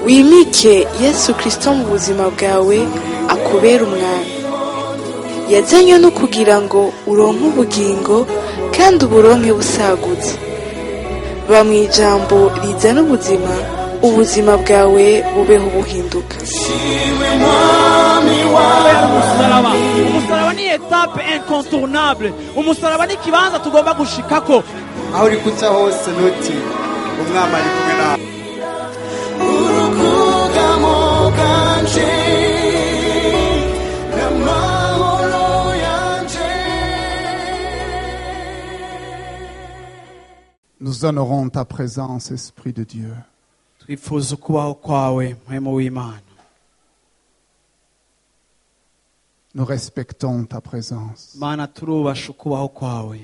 wimike Yesu Kristo mu buzima bwawe akubera umwami. Yazanywe no kugira ngo uronke ubugingo kandi uburonke busagutse. Ba mu ijambo rizana ubuzima, ubuzima bwawe bubeho buhinduka. Umusaraba ni etape incontournable. Umusaraba ni kibanza tugomba gushikako. Aho uri kuca hose noti umwami ari kumwe nawe. Nous honorons ta présence, Esprit de Dieu. Twifuza kubaho kwawe mpwemu w'Imana. Nous respectons ta présence. Mana turubasha kubaho kwawe.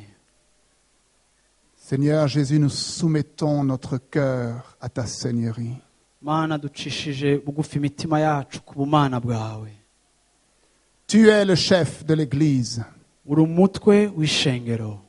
Seigneur Jésus, nous soumettons notre cœur à ta Seigneurie. Mana ducishije bugufi imitima yacu ku bumana bwawe. Tu es le chef de l'Église. Uri umutwe w'ishengero.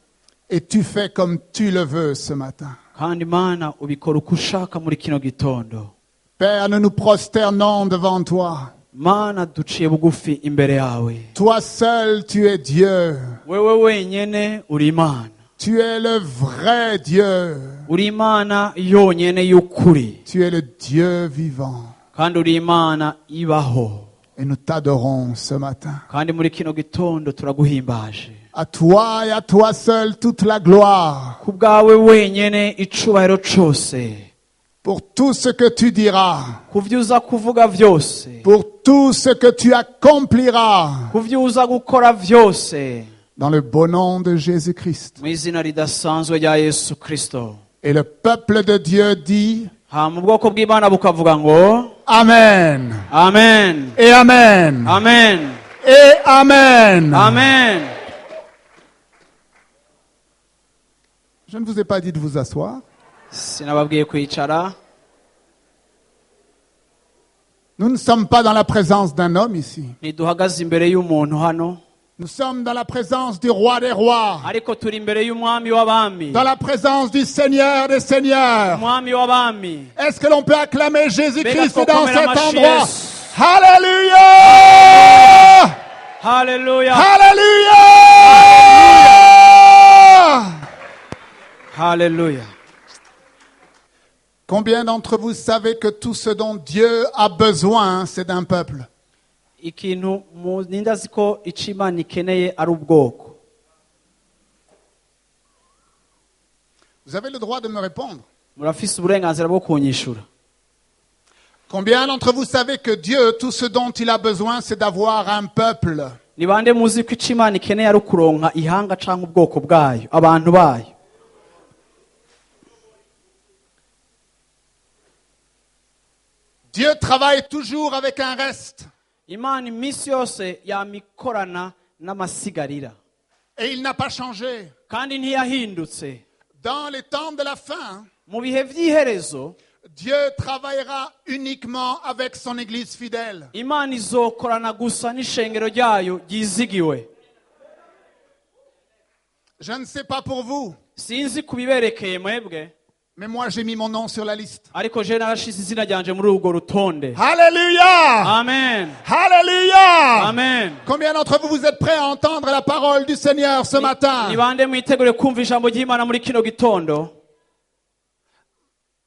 Et tu fais comme tu le veux ce matin. Kandi Mana ubikora uko ushaka muri kino gitondo. Père, nous nous prosternons devant toi. Mana duciye bugufi imbere yawe. Toi seul, tu es Dieu. Wewe wenyene uri Imana. Tu es le vrai Dieu. Uri Imana yonyene y'ukuri. Tu es le Dieu vivant. Kandi uri Imana ibaho. Et nous t'adorons ce matin. Kandi muri kino gitondo turaguhimbaje. À toi et à toi seul toute la gloire. Ku bwawe wenyene icubahiro cose. Pour tout ce que tu diras. Ku vyo uza kuvuga vyose. Pour tout ce que tu accompliras. Ku vyo uza gukora vyose. Dans le beau nom de Jésus-Christ. Mu izina ridasanzwe rya Yesu Kristo. Et le peuple de Dieu dit Mu bwoko bw'Imana bukavuga ngo Amen. Amen. Et Amen. Amen. Et Amen. Amen. Je ne vous ai pas dit de vous asseoir. Sinababwiye kwicara. Nous ne sommes pas dans la présence d'un homme ici. Ntiduhagaze imbere y'umuntu hano. Nous sommes dans la présence du roi des rois. Ariko turi imbere y'umwami w'abami. Dans la présence du Seigneur des seigneurs. Umwami w'abami. Est-ce que l'on peut acclamer Jésus-Christ Bega dans twokomera cet amashi endroit? Yesu. Alléluia! Hallelujah. Alléluia! Hallelujah. Combien d'entre vous savez que tout ce dont Dieu a besoin, c'est d'un peuple? Ikintu nindazi ko icimana ikeneye ari ubwoko. Vous avez le droit de me répondre. Murafise uburenganzira bwo kunyishura. Combien d'entre vous savez que Dieu, tout ce dont il a besoin, c'est d'avoir un peuple? Ni bande muzi ko icimana ikeneye ari kuronka ihanga canke ubwoko bwayo, abantu bayo? Dieu travaille toujours avec un reste. Imana imisi yose yamikorana n'amasigarira. Et il n'a pas changé. Kandi ntiyahindutse. Dans les temps de la fin, Mu bihe vy'iherezo, Dieu travaillera uniquement avec son Église fidèle. Imana izokorana gusa n'ishengero ryayo ryizigiwe. Je ne sais pas pour vous, Sinzi kubiberekeye mwebwe, mais moi j'ai mis mon nom sur la liste. ariko je narashize izina ryanje muri urwo rutonde. Alléluia! Amen. Alléluia! Amen. Combien d'entre vous, vous êtes prêts à entendre la parole du Seigneur ce matin? Ni bande mwitegure kumva ijambo ry'Imana muri kino gitondo?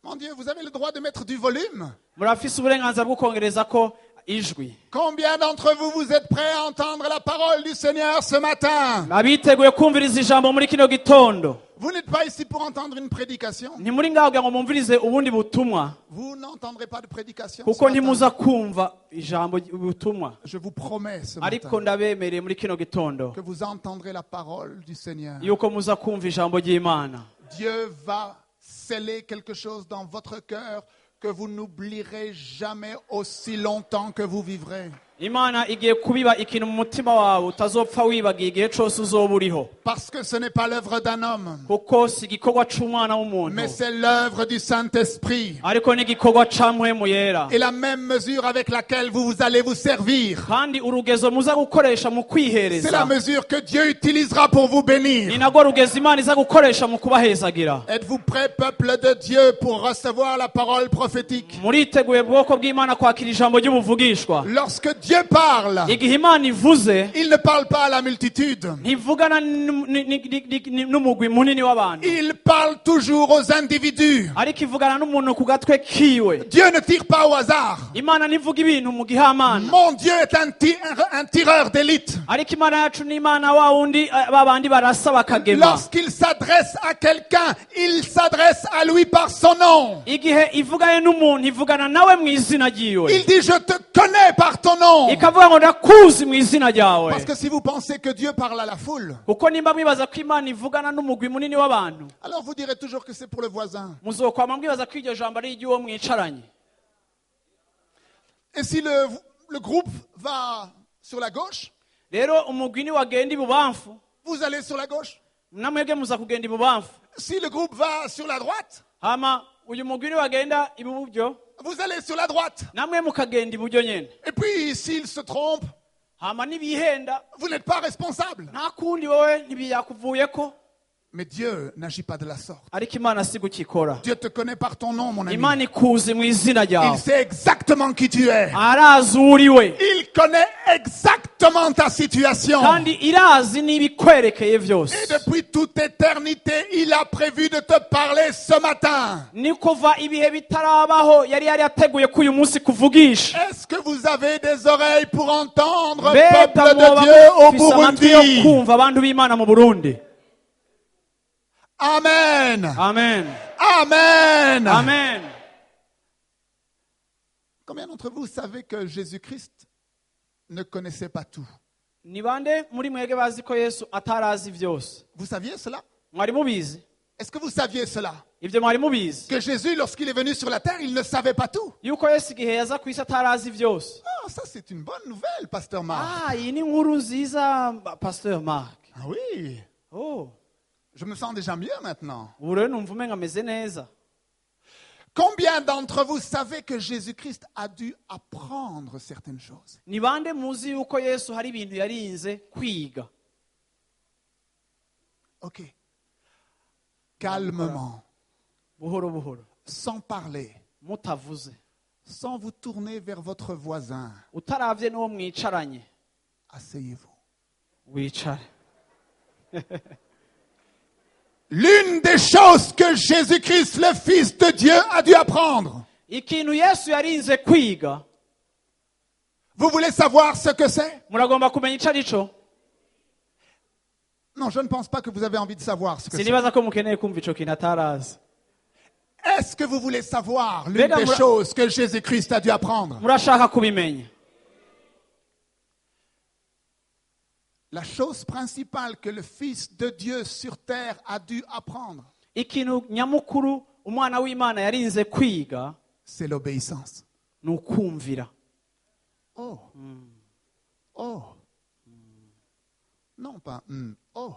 Mon Dieu, vous avez le droit de mettre du volume. Murafise uburenganzira bwo kongereza ko ijwi. Combien d'entre vous, vous êtes prêts à entendre la parole du Seigneur ce matin? Abiteguye kumviriza ijambo muri kino gitondo. Vous n'êtes pas ici pour entendre une prédication. Ntimuri ngaho kugira ngo mumvirize ubundi butumwa, Vous n'entendrez pas de prédication. ce kuko matin. ntimuza kumva ijambo ubutumwa. Je vous promets ce Ariko matin ndabemereye muri kino gitondo que vous entendrez la parole du Seigneur. yuko muza kumva ijambo ry'Imana. Dieu va sceller quelque chose dans votre cœur que vous n'oublierez jamais aussi longtemps que vous vivrez. imana igiye kubiba ikintu mu mutima wawe utazopfa wibagiye igihe cyose uzoba uriho Parce que ce n'est pas l'œuvre d'un homme, kuko si igikorwa c'umwana w'umuntu mais c'est l'œuvre du Saint-Esprit. ariko n'igikorwa ca mpwemu yera Et la même mesure avec laquelle vous allez vous servir, kandi urugezo muza gukoresha mu c'est la kwihereza mesure que Dieu utilisera pour vous ni bénir. nagwo rugezo imana iza gukoresha mu kubahezagira. Êtes-vous prêts, peuple de Dieu, pour recevoir la parole prophétique? muriteguye bwoko bw'imana kwakira ijambo ry'ubuvugishwa? Lorsque Dieu parle, igihe imana ivuze il ne parle pas à la multitude. ntivugana n'umugwi munini w'abantu Il parle toujours aux individus. ariko ivugana n'umuntu ku gatwe kiwe. Dieu ne tire pas au hasard. imana ntivuga ibintu mu gihamana Mon Dieu est un tireur d'élite. ariko imana yacu ni imana wa wundi babandi barasa bakagema. Lorsqu'il s'adresse à quelqu'un, il s'adresse à lui par son nom. igihe ivuganye n'umuntu ivugana nawe mu izina ryiwe Il dit, je te connais par ton nom. ikavuga ngo ndakuzi mu izina ryawe. Parce que si vous pensez que Dieu parle à la foule, kuko nimba mwibaza ko imana ivugana n'umugwi munini w'abantu alors vous direz toujours que c'est pour le voisin. muzokwama mwibaza ko iryo jambo ari iry'uwo mwicaranye. Et si le groupe va sur la gauche, rero umugwi niwagenda ibubamfu vous allez sur la gauche. namwebwe muza kugenda ibubamfu. Si le groupe va sur la droite, hama uyu mugwi niwagenda ibuburyo vous allez sur la droite. namwe mukagenda iburyo nyene. Et puis, s'il se trompe, hama nibihenda vous n'êtes pas responsable. nta kundi wowe ntibiyakuvuyeko. Mais Dieu n'agit pas de la sorte. ariko imana si gukikora. Dieu te connaît par ton nom, mon ami. imana ikuzi mu izina Il ryawe. sait exactement qui tu es. arazi uwo uriwe Il connaît exactement ta situation. kandi irazi n'ibikwerekeye Et byose. depuis toute éternité, il a prévu de te parler ce matin. ni kuva ibihe bitarabaho yari yateguye ko uyu munsi kuvugisha. Est-ce que vous avez des oreilles pour entendre, mbega peuple mwoba de Dieu au mufise amatwi yo Burundi? kumva abantu b'imana mu Burundi? Amen. amen Amen. amen. Combien d'entre vous savez que Jésus-Christ ne connaissait pas tout? ni bande muri mwege bazi ko yesu atarazi byose? Vous saviez cela? mwari mubizi Est-ce que vous saviez cela? ibyo? mwari mubizi Que Jésus, lorsqu'il est venu sur la terre, il ne savait pas tout. yuko yesu igihe yaza ku isi atarazi byose? Ah, ça c'est une bonne nouvelle, pasteur Marc. iyi ni inkuru nziza pasteur Mark. Ah oui, oh je me sens déjà mieux maintenant. ubu rero numva umenga ameze neza. Combien d'entre vous savez que Jésus-Christ a dû apprendre certaines choses? ni bande muzi yuko yesu hari ibintu yarinze kwiga? Ok. Calmement, buhoro buhoro, sans parler, mutavuze, sans vous tourner vers votre voisin. utaravye n'uwo mwicaranye. Asseyez-vous. wicare. L'une des choses que Jésus-Christ, le Fils de Dieu, a dû apprendre. ikintu yesu yarinze kwiga, Vous voulez savoir ce que c'est? muragomba kumenya ico arico? Non, je ne pense pas que vous avez envie de savoir ce que c'est. sinibaza ko mukeneye kumva ico kintu atarazi. Est-ce que vous voulez savoir l'une Mesdames, des choses que Jésus-Christ a dû apprendre? murashaka kubimenya? La chose principale que le Fils de Dieu sur terre a dû apprendre, ikintu nyamukuru umwana w'imana yarinze kwiga c'est l'obéissance. ni ukumvira. Oh. Oh. Non, pas oh.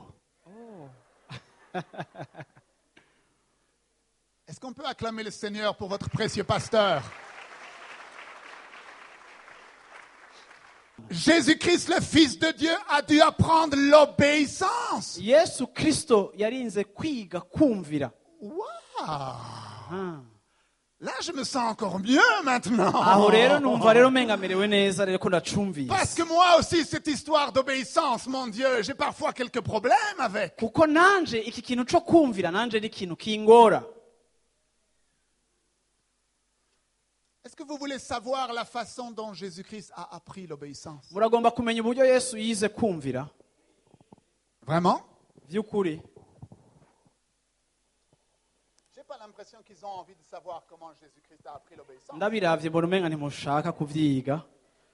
Est-ce qu'on peut acclamer le Seigneur pour votre précieux pasteur? Jésus-Christ, le Fils de Dieu, a dû apprendre l'obéissance. yesu kristo yarinze kwiga kumvira. Wow. Ah. Là, je me sens encore mieux maintenant. aho rero numva rero menga merewe neza rero ko Parce ndacumvise. que moi aussi, cette histoire d'obéissance, mon Dieu, j'ai parfois quelques problèmes avec. kuko nanje iki kintu co kumvira nanje ni ikintu kingora. Est-ce que vous voulez savoir la façon dont Jésus-Christ a appris l'obéissance? muragomba kumenya uburyo yesu yize kumvira Vraiment? by'ukuri. J'ai pas l'impression qu'ils ont envie de savoir comment Jésus-Christ a appris l'obéissance. ndabiravye mbona umenga ntimushaka kuvyiga.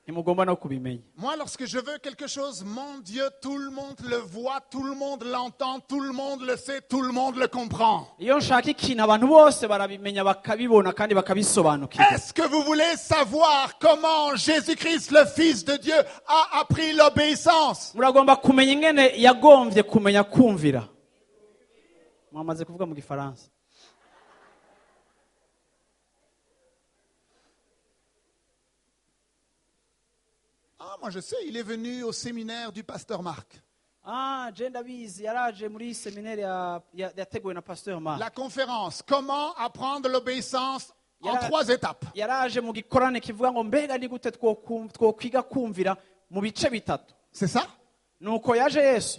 ntimugomba no kubimenya. Moi, lorsque je veux quelque chose, mon Dieu, tout le monde le voit, tout le monde l'entend, tout le monde le sait, tout le monde le comprend. Iyo nshaka ikintu abantu bose barabimenya bakabibona kandi bakabisobanukirwa. Est-ce que vous voulez savoir comment Jésus-Christ, le Fils de Dieu, a appris l'obéissance? Muragomba kumenya ingene yagombye kumenya kumvira. Mwamaze kuvuga mu gifaransa. Ah, moi je sais, il est venu au séminaire du pasteur Marc. Je ndabizi yaraje muri seminaire yateguwe na Pasteur Mark. La conférence, comment apprendre l'obéissance en Yara- 3 étapes. Yaraje mu gikorane kivuga ngo mbega ni gute twokwiga kumvira mu bice bitatu. C'est ça? Nuko yaje Yesu.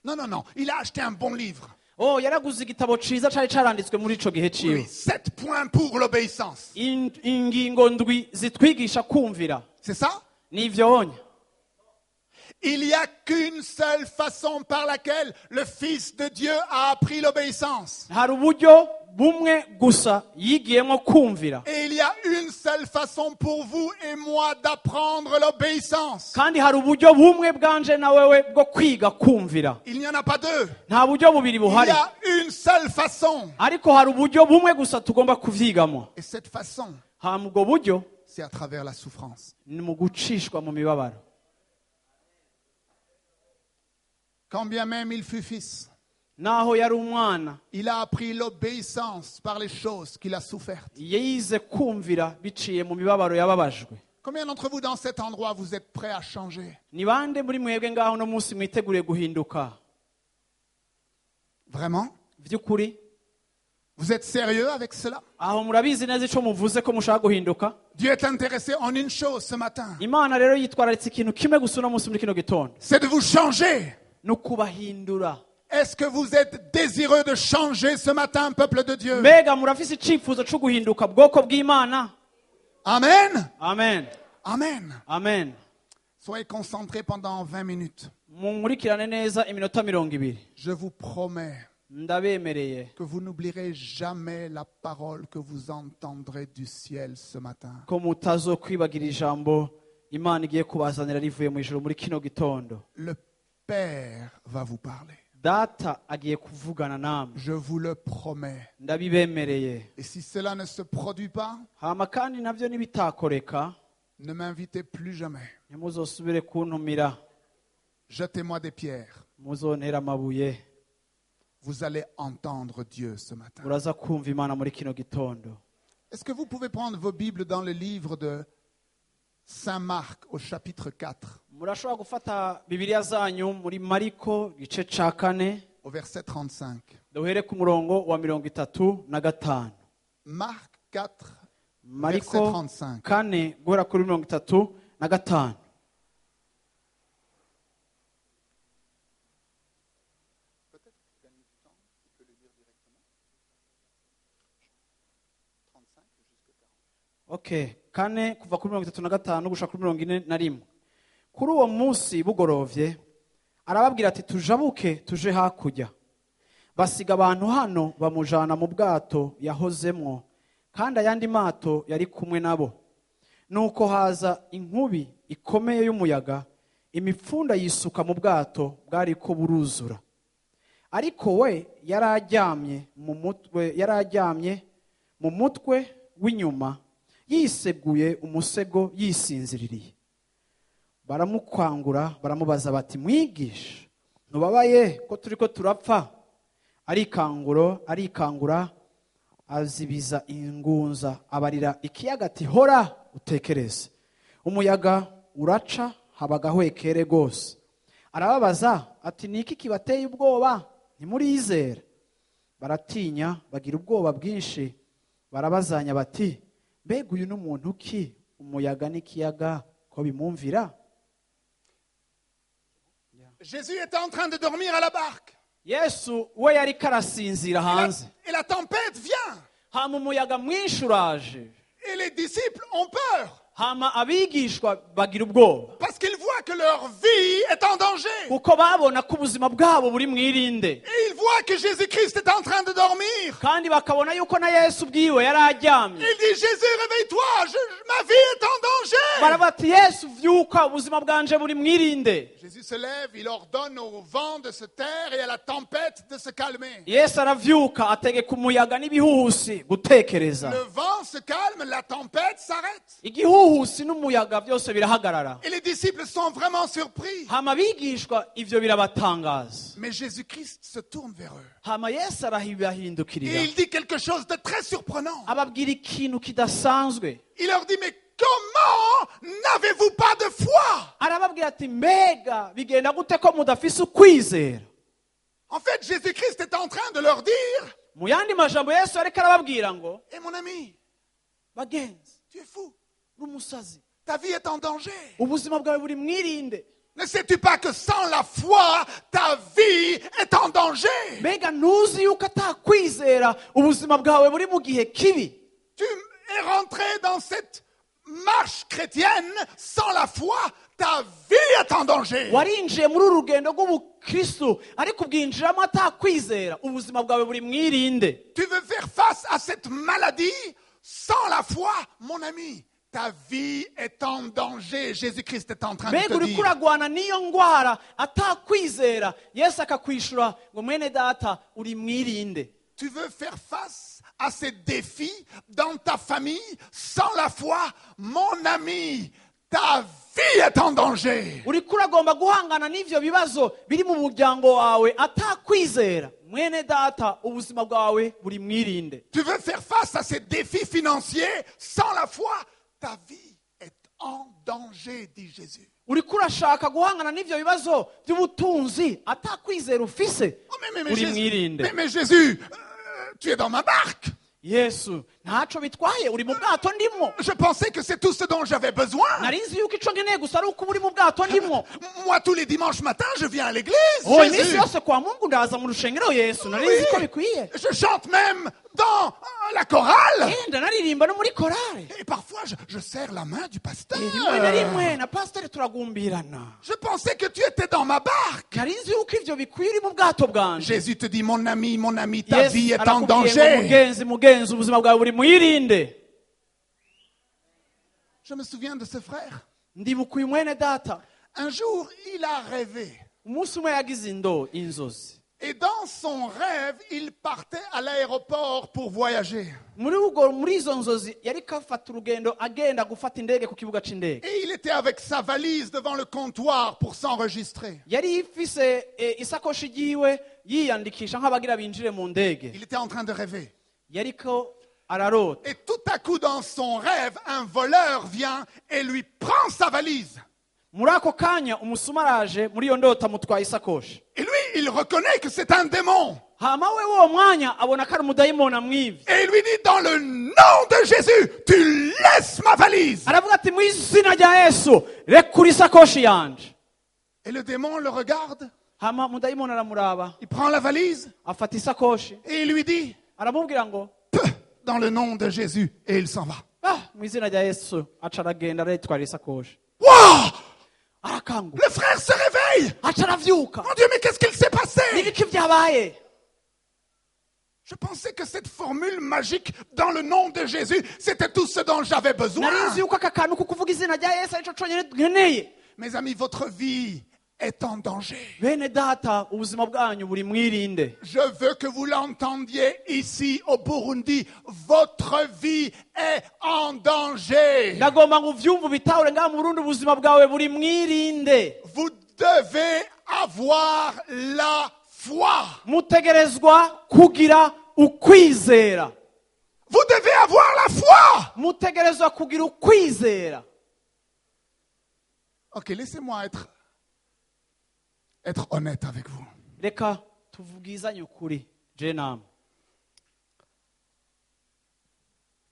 Non, non, non. Il a acheté un bon livre. Yaraguze igitabo ciza cari caranditswe muri ico gihe Oui, ciwe. 7 points pour l'obéissance. Ingingo ndwi zitwigisha kumvira. C'est ça? Nivyo wonya. Il n'y a qu'une seule façon par laquelle le Fils de Dieu a appris l'obéissance. Hari uburyo bumwe gusa yigiyemo kumvira. Et il y a une seule façon pour vous et moi d'apprendre l'obéissance. Kandi hari uburyo bumwe bwanje na wewe bwo kwiga kumvira. Il n'y en a pas 2. Nta buryo bubiri Il buhari. y a une seule façon. Ariko hari uburyo bumwe gusa tugomba kuvyigamo. Et cette façon, Hama ubwo buryo c'est à travers la souffrance. ni mu gucishwa mu mibabaro. Quand bien même il fut fils, Naho yari umwana, il a appris l'obéissance par les choses qu'il a souffertes. yize kumvira biciye mu mibabaro yababajwe. Combien d'entre vous dans cet endroit, vous êtes prêts à changer? Ni bande muri mwebwe ngaho no munsi mwiteguriye guhinduka? Vraiment? Vy'ukuri? Vous êtes sérieux avec cela? Aho murabizi neza ico muvuze ko mushaka guhinduka? Dieu est intéressé en une chose ce matin. Imana rero yitwararitse ikintu kimwe gusa uno munsi muri kino gitondo. C'est de vous changer. No kubahindura. Est-ce que vous êtes désireux de changer ce matin, peuple de Dieu? Mbega murafise icifuzo co guhinduka bwoko bw'Imana? Amen. Amen. Amen. Amen. Soyez concentrés pendant 20 minutes. Munkurikirane neza iminota 20. Je vous promets Ndabemereye que vous n'oublierez jamais la parole que vous entendrez du ciel ce matin. ko mutazokwibagira ijambo Imana igiye kubazanira rivuye mu ijuru muri kino gitondo. Le Père va vous parler. Data agiye kuvugana namwe. Je vous le promets. Ndabibemereye. Et si cela ne se produit pas, Hama kandi navyo nibitakoreka, ne m'invitez plus jamais. ntimuzosubire kuntumira, Jetez-moi des pierres. muzontera amabuye. Vous allez entendre Dieu ce matin. Muraza kumva Imana muri kino gitondo. Est-ce que vous pouvez prendre vos Bibles dans le livre de Saint Marc au chapitre 4, Murashobora gufata Bibiliya zanyu muri Mariko igice ca 4, au verset 35. duhere ku murongo wa 35. Marc 4, Mariko verset 35. 4 guhera kuri 35. Okay, 4 kuva kuri 35 gushika kuri 41. Kuri uwo munsi bugorovye arababwira ati tujabuke tuje hakurya. Basiga abantu hano bamujana mu bwato yahozemwo kandi ayandi mato yari kumwe nabo. Nuko haza inkubi ikomeye y'umuyaga, imipfunda yisuka mu bwato bwariko buruzura. Ariko we yararyamye mu mutwe w'inyuma yiseguye umusego yisinziririye. Baramukwangura baramubaza bati mwigisha ntubabaye ko turiko turapfa? Arikangura azibiza ingunza abarira ikiyaga ati hora utekereze. Umuyaga uraca habagahwekere gose. Arababaza ati niki kibateye ubwoba? Ntimurizera? Baratinya bagira ubwoba bwinshi, barabazanya bati mbega uyu n'umuntu ki umuyaga n'ikiyaga ko bimumvira? Jésus était en train de dormir à la barque. Yesu we yari karasinzira hanze. Et la tempête vient. Hama umuyaga mwinshi uraje. Et les disciples ont peur. Hama abigishwa bagira ubwoba. Parce qu'ils voient que leur vie est en danger. kuko babona ko ubuzima bwabo buri mwirinde, Et ils voient que Jésus-Christ est en train de dormir. kandi bakabona yuko na Yesu ubwiwe yari aryamye. Il dit, Jésus, réveille-toi, ma vie est en danger. baravuga ati Yesu vyuka, ubuzima bwanje buri mwirinde. Jésus se lève, il ordonne au vent de se taire et à la tempête de se calmer. Yesu aravyuka ategeka umuyaga n'ibihuhusi gutekereza. Le vent se calme, la tempête s'arrête. Igihuhusi n'umuyaga byose birahagarara. Et les disciples sont vraiment surpris. Hama abigishwa ivyo birabatangaza. Mais Jésus-Christ se tourne vers eux. Hama Yesu Et arahindukirira il dit quelque chose de très surprenant. ababwira ikintu kidasanzwe. Il leur dit, mais comment n'avez-vous pas de foi? Arababwira ati mbega bigenda gute ko mudafise ukwizera? En fait, Jésus-Christ est en train de leur dire, Mu yandi majambo Yesu ariko arababwira ngo et mon ami, bagenzi, tu es fou. n'umusazi, Ta vie est en danger. ubuzima bwawe buri mwirinde. Ne sais-tu pas que sans la foi, ta vie est en danger? Mbega ntuzi yuko atakwizera ubuzima bwawe buri mu gihe kibi? Tu es rentré dans cette marche chrétienne sans la foi, ta vie est en danger. Warinjiye muri uru rugendo rw'ubukristo ariko ubwinjiramo atakwizera, ubuzima bwawe buri mwirinde. Tu veux faire face à cette maladie sans la foi, mon ami. Ta vie est en danger. Jésus-Christ est en train de Mbega te uriko dire. uragwana n'iyo ndwara atakwizera, Yesu akakwishura ngo mwene data uri mwirinde. Tu veux faire face à ces défis dans ta famille sans la foi, mon ami. Ta vie est en danger. Uriko uragomba guhangana n'ivyo bibazo biri mu muryango wawe atakwizera, mwene data ubuzima bwawe buri mwirinde. Tu veux faire face à ces défis financiers sans la foi, ta vie est en danger, dit Jésus. Uriko urashaka guhangana n'ivyo bibazo by'ubutunzi atakwizera ufise, Oh, mais uri Jésus, mwirinde. mais Jésus, tu es dans ma barque. Yesu ntaco bitwaye, uri mu bwato ndimwo. Je pensais que c'est tout ce dont j'avais besoin. Nari nzi yuko ico nkeneye gusa ari uko uba uri mu bwato ndimwo. Moi, tous les dimanches matins, je viens à l'église. Oh, iminsi Jésus. yose kwa Mungu ndaza mu rushengero Yesu, nari nzi ko bikwiye. Je chante même dans la chorale. Enda naririmba no muri korale. Et parfois, je serre la main du pasteur. Rimwe na rimwe na pasiteri turagumbirana. Je pensais que tu étais dans ma barque. Nari nzi yuko ivyo bikwiye uri mu bwato bwanje. Jésus te dit, mon ami, ta vie est en arakubwiye ngo danger. mugenzi ubuzima bwawe buri mwirinde. Je me souviens de ce frère. Ndibuka uyu mwene data, Un jour, il a rêvé. umunsi umwe yagize inzozi. Et dans son rêve, il partait à l'aéroport pour voyager. muri izo nzozi yari kafata urugendo agenda gufata indege ku kibuga c'indege. Et il était avec sa valise devant le comptoir pour s'enregistrer. Yari ifise isakoshi yiwe yiyandikisha nk'abagira binjire mu ndege. Il était en train de rêver. Yariko ararota. Et tout à coup, dans son rêve, un voleur vient et lui prend sa valise. Muri ako kanya umusuma araje muri iyo ndota amutwaye isakoshi. Et lui, il reconnaît que c'est un démon. Hama we uwo mwanya abona ko ari umudayimoni amwivye. Et il lui dit, dans le nom de Jésus, tu laisses ma valise. Aravuga ati mu izina rya Yesu rekura isakoshi yanje. Et le démon le regarde, Hama umudayimoni aramuraba il prend la valise afata isakoshi et il lui dit, aramubwira ngo Peuh, dans le nom de Jésus, et il s'en va. mu izina rya Yesu aca aragenda aritwara isakoshi. Wow! Arakanguka Le frère se réveille. aca aravyuka. Mon Dieu, mais qu'est-ce qu'il s'est passé? N'ibiki vyabaye? Je pensais que cette formule magique, dans le nom de Jésus, c'était tout ce dont j'avais besoin. Nari nzi yuko aka kantu ko kuvuga izina rya Yesu arico conyene nkeneye. Mes amis, votre vie est en danger. Bene data ubuzima bwanyu buri mwirinde. Je veux que vous l'entendiez ici au Burundi. Votre vie est en danger. Ndagomba ngo uvyumve ubitahure ngaha mu Burundi ubuzima bwawe buri mwirinde. Vous devez avoir la foi. Mutegerezwa kugira ukwizera. Vous devez avoir la foi. Mutegerezwa kugira ukwizera. Ok, laissez-moi être honnête avec vous. Reka tuvugizanye ukuri je namwe.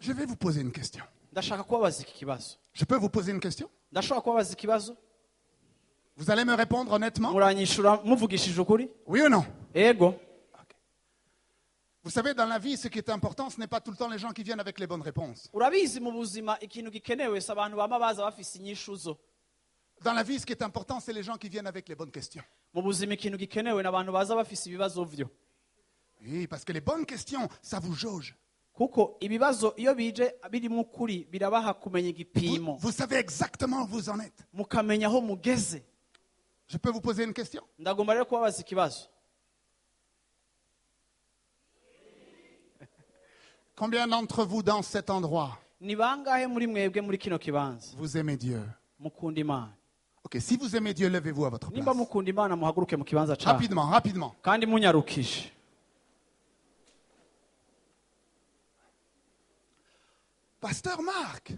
Je vais vous poser une question. Ndashaka kubabaza iki kibazo. Je peux vous poser une question? Ndashaka kubabaza ikibazo. Vous allez me répondre honnêtement? Muranyishura muvugishije ukuri? Oui ou non? Ego. Vous savez, dans la vie, ce qui est important, ce n'est pas tout le temps les gens qui viennent avec les bonnes réponses. Urabizi mu buzima ikintu gikenewe se abantu bama baza bafise inyishuzo. Dans la vie, ce qui est important, c'est les gens qui viennent avec les bonnes questions. mu buzima ikintu gikenewe ni abantu baza bafise ibibazo vyo Oui, parce que les bonnes questions, ça vous jauge. kuko ibibazo iyo bije birimo ukuri birabaha kumenya igipimo Vous savez exactement où vous en êtes. mukamenya aho mugeze. Je peux vous poser une question? Ndagomba rero kubabaza ikibazo. Combien d'entre vous dans cet endroit, Ni bangahe muri mwebwe muri kino kibanza vous aimez Dieu? mukunda Imana? Ok, si vous aimez Dieu, levez-vous à votre Nimba place. mukunda Imana muhaguruke mu kibanza cyawe Rapidement, rapidement. kandi munyarukije. Pasteur Marc,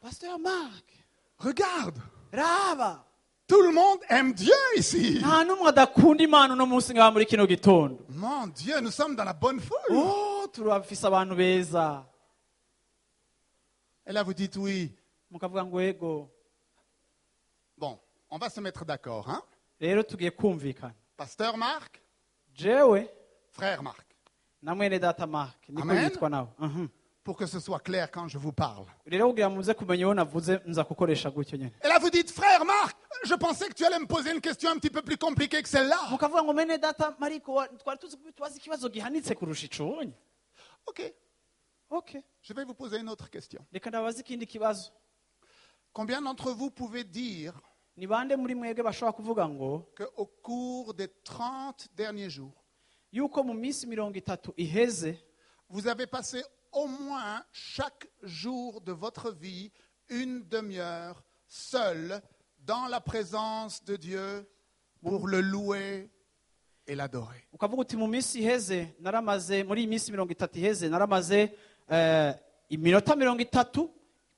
Pasteur Mark, regarde. raba, Tout le monde aime Dieu ici. nta n'umwe adakunda Imana uno munsi ngaha muri kino gitondo. Mon Dieu, nous sommes dans la bonne foule. Oh, turafise abantu beza. Et là, vous dites oui. Mukavuga ngo ego. Bon, on va se mettre d'accord, hein? Rero tugiye kumvikana. Pasteur Marc, Jewe frère Marc. na mwene data Mark niko Amen. yitwa nawe. Pour que ce soit clair quand je vous parle. Rero kugira muze kumenya uwo navuze nza kukoresha gutyo nyene. Et là, vous dites, frère Marc, je pensais que tu allais me poser une question un petit peu plus compliquée que celle-là. Mukavuga ngo mwene data Mariko twari tuzi ikibazo gihanitse kurusha iconye. Ok, Okay. je vais vous poser une autre question. Reka ndabaza ikindi kibazo. Combien d'entre vous pouvez dire Ni bande muri mwebwe bashobora kuvuga ngo qu'au cours des 30 derniers jours, yuko mu minsi 30 iheze vous avez passé au moins chaque jour de votre vie une demi-heure seul dans la présence de Dieu pour le louer et l'adorer? ukavuga uti mu minsi iheze naramaze muri iyi minsi 30 iheze naramaze iminota 30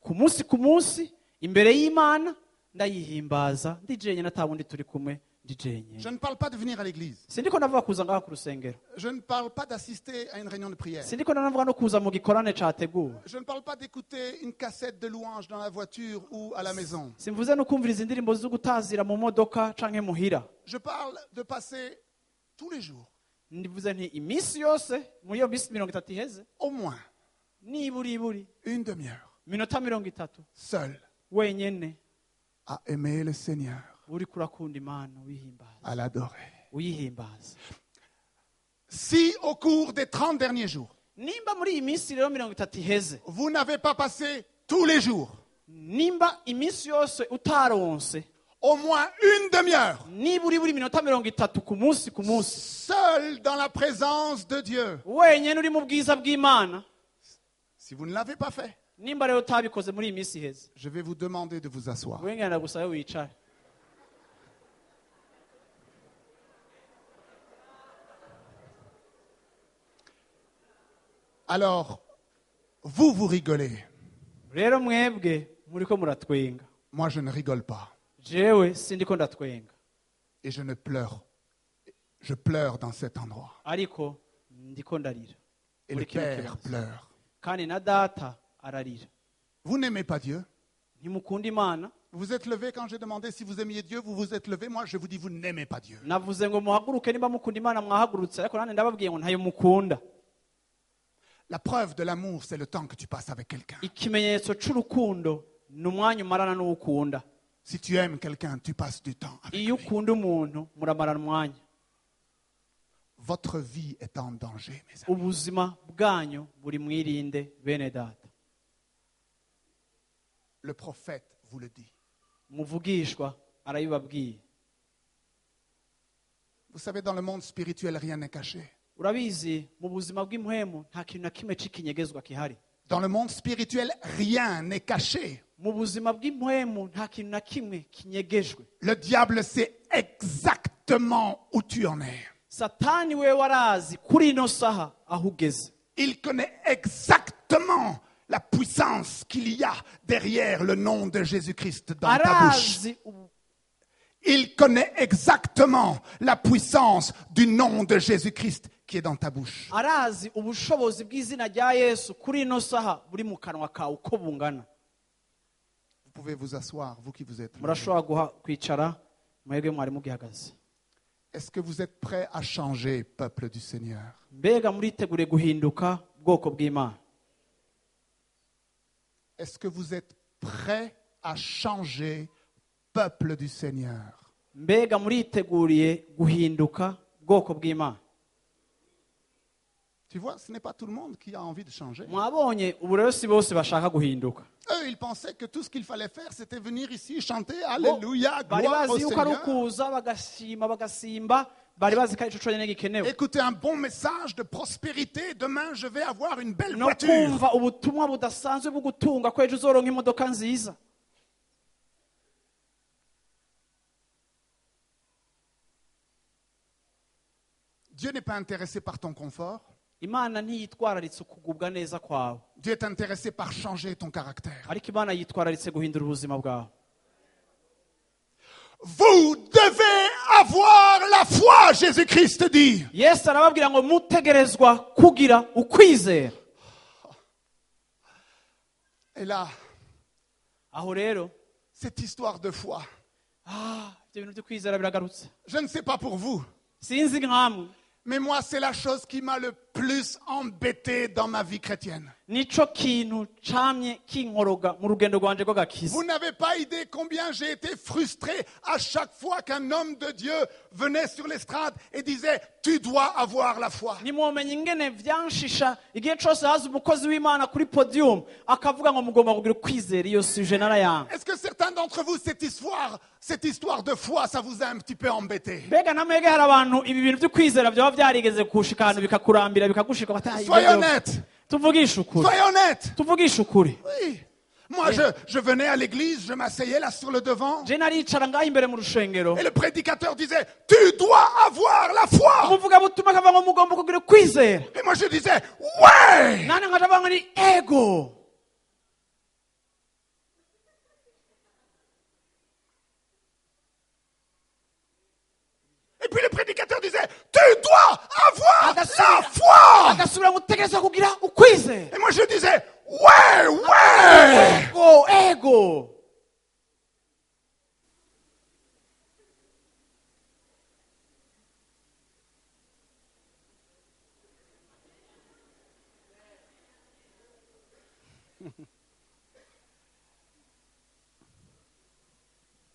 ku munsi imbere y'Imana ndayihimbaza ndi jenyine atabundi turi kumwe ndi jenyine. Je ne parle pas de venir à l'église. Sindiko navuga kuza ngaha ku rusengero. Je ne parle pas d'assister à une réunion de prière. Sindiko navuga no kuza mu gikorane categuwe. Je ne parle pas d'écouter une cassette de louange dans la voiture ou à la maison. Simvuze no kumviriza indirimbo zo gutazira mu modoka canke muhira. Je parle de passer tous les jours, Ndivuze nti iminsi yose mu iyo minsi 30 iheze au moins niburi une demi-heure, minota 30 seul, wenyene à aimer le Seigneur, uri kurakunda Imana uyihimbaza. à l'adorer. Uyihimbaza. Si au cours des 30 derniers jours, Nimba muri iyi minsi rero 30 iheze vous n'avez pas passé tous les jours, nimba iminsi yose utaronse au moins une demi-heure, niburi minota 30 ku munsi seul dans la présence de Dieu, wenyene uri mu bwiza bw'Imana, si vous ne l'avez pas fait, nimba rero utabikoze muri iyi minsi iheze je vais vous demander de vous asseoir. wengenda gusa wicare. Alors, vous rigolez. Rero mwebwe muriko muratwenga, Moi, je ne rigole pas. jewe sindiko ndatwenga, Et je ne pleure. Je pleure dans cet endroit. ariko ndiko ndarira Et le muri kino Père kibanza. pleure. Kandi na data ararira. Vous n'aimez pas Dieu? Ntimukunda Imana. Vous vous êtes levé quand j'ai demandé si vous aimiez Dieu, vous vous êtes levé. Moi, je vous dis, vous n'aimez pas Dieu. Navuze ngo muhaguruke nimba mukunda Imana mwahagurutse, ariko nane ndababwiye ngo ntayo mukunda. La preuve de l'amour, c'est le temps que tu passes avec quelqu'un. Ikimenyetso c'urukundo ni umwanya umarana n'uwukunda. Si tu aimes quelqu'un, tu passes du temps avec Iyo lui. ukunda umuntu muramarana umwanya. Votre vie est en danger, mes amis. Ubuzima bwanyu buri mwirinde bene data. Le prophète vous le dit. Umuvugishwa arabibabwiye. Vous savez, dans le monde spirituel, rien n'est caché. Urabizi mu buzima bw'impwemu nta kintu na kimwe c'ikinyegezwa kihari. Dans le monde spirituel, rien n'est caché. Mu buzima bw'impwemu nta kintu na kimwe kinyegejwe. Le diable sait exactement où tu en es. Satani we warazi kuri ino saha aho ugeze. Il connaît exactement la puissance qu'il y a derrière le nom de Jésus-Christ dans ta bouche. Arazi Il connaît exactement la puissance du nom de Jésus-Christ qui est dans ta bouche. arazi ubushobozi bw'izina rya Yesu kuri ino saha buri mu kanwa kawe uko bungana. Vous pouvez vous asseoir, vous qui vous êtes. Murashobora kwicara mwebwe mwari mugihagaze. Est-ce que vous êtes prêts à changer, peuple du Seigneur? Mbega muritegure guhinduka bwoko bw'Imana? Est-ce que vous êtes prêts à changer, peuple du Seigneur. mbega muriteguriye guhinduka bwoko bw'Imana? Tu vois, ce n'est pas tout le monde qui a envie de changer. Mwabonye ubu rero si bose bashaka guhinduka. Eux, ils pensaient que tout ce qu'il fallait faire, c'était venir ici chanter Bo Alléluia, bari gloire au bazi yuko ari Seigneur. ukuza bagashima bagasimba, bari bazi ko ari ico conyene gikenewe Écoutez un bon message de prospérité. Demain, je vais avoir une belle no voiture. kumva ubutumwa budasanzwe bwo gutunga ko ejo uzoronka imodoka nziza. Dieu n'est pas intéressé par ton confort. Imana ntiyitwararitse kugubwa neza kwawe, Dieu est intéressé par changer ton caractère. ariko Imana yitwararitse guhindura ubuzima bwawe. Vous devez avoir la foi, Jésus-Christ dit. Yesu arababwira ngo mutegerezwa kugira ukwizera. Et là, Aho rero cette histoire de foi, ibyo bintu byo kwizera biragarutse. je ne sais pas pour vous, Sinzi nkamwe, mais moi, c'est la chose qui m'a le plus embêté dans ma vie chrétienne. nico kintu camye kinkoroga mu rugendo rwanje rw'agakiza. Vous n'avez pas idée combien j'ai été frustré à chaque fois qu'un homme de Dieu venait sur l'estrade et disait « Tu dois avoir la foi ». Nimwomenye ingene vyanshisha igihe cose haza umukozi w'Imana kuri podium akavuga ngo mugomba kugira ukwizera. Iyo suje narayanga. Est-ce que certains d'entre vous, cette histoire de foi, ça vous a un petit peu embêté? Mbega namwege hari abantu ibi bintu vyo kwizera vyaba vyarigeze kushika ahantu bikakurambira bikagushika batayi. Soyez honnête. Tuvugisha ukuri. Soyez honnête. Tuvugisha ukuri. Oui. Moi, je venais à l'église, je m'asseyais là sur le devant. Je naricara ngaho imbere mu rushengero. Et le prédicateur disait « Tu dois avoir la foi ». Umuvuga butumwa akavuga ngo mugomba kugira ukwizera. Et moi, je disais « Ouais ». Nane nkaja banga ni ego. Et puis le prédicateur disait « Tu dois avoir la foi ». Agasubira gutegereza kugira ukwizera. Et moi, je disais « Ouais, ouais ». Ego, ego.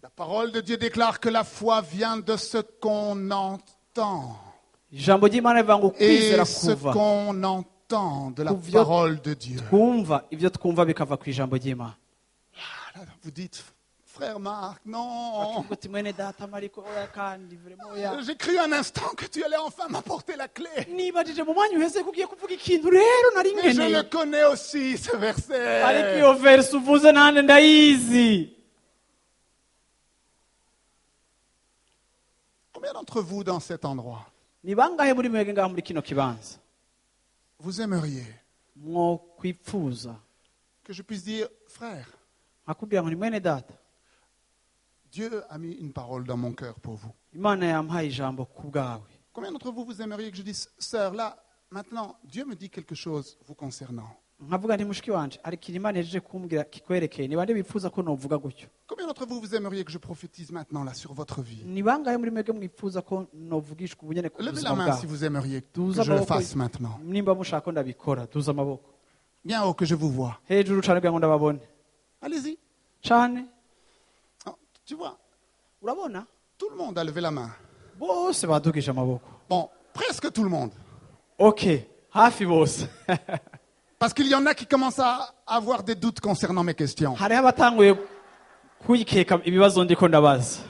La parole de Dieu déclare que la foi vient de ce qu'on entend. Ijambo ry'Imana rivuga ngo Et ukwizera ce kuva qu'on entend de la Kuvyo- parole de Dieu. twumva ibyo twumva bikava ku ijambo ry'Imana. Vous dites, frère Marc, non. Uti mwene data mariko oya kandi vraiment oya. J'ai cru un instant que tu allais enfin m'apporter la clé. Nibajije mu mwanya uheze kugiye kuvuga ikintu rero nari Mais je le nkeneye. connais aussi, ce Ariko verset. iyo verse uvuze nande ndayizi. Combien d'entre vous dans cet endroit, Ni bangahe muri mwege ngaho muri kino kibanza vous aimeriez mwo kwipfuza que je puisse dire, frère, nkakubwira ngo ni mwene data, Dieu a mis une parole dans mon cœur pour vous. Imana yampaye ijambo ku bwawe. Combien d'entre vous, vous aimeriez que je dise, sœur, là, maintenant, Dieu me dit quelque chose vous concernant. Nkavuga nti mushiki wanje ariko Imana yaje kumbwira kikwerekeye, ni bande bipfuza ko novuga gutyo. Combien d'entre vous, vous aimeriez que je prophétise maintenant là sur votre vie? Ni bangahe muri mwege mwipfuza ko novugishwa ubunyene ku Levez buzima la main bwawe. si vous aimeriez que Tuza je le amaboko fasse maintenant. nimba mushaka ko ndabikora, tuza amaboko Bien haut que je vous vois. hejuru cane kugira ngo ndababone Allez-y. cane. Oh, tu vois, Urabona tout le monde a levé la main. bose badugije amaboko. Bon, presque tout le monde. Okay, hafi bose. Parce qu'il y en a qui commencent à avoir des doutes concernant mes questions. Hariho abatanguye kwikeka ibibazo ndiko ndabaza.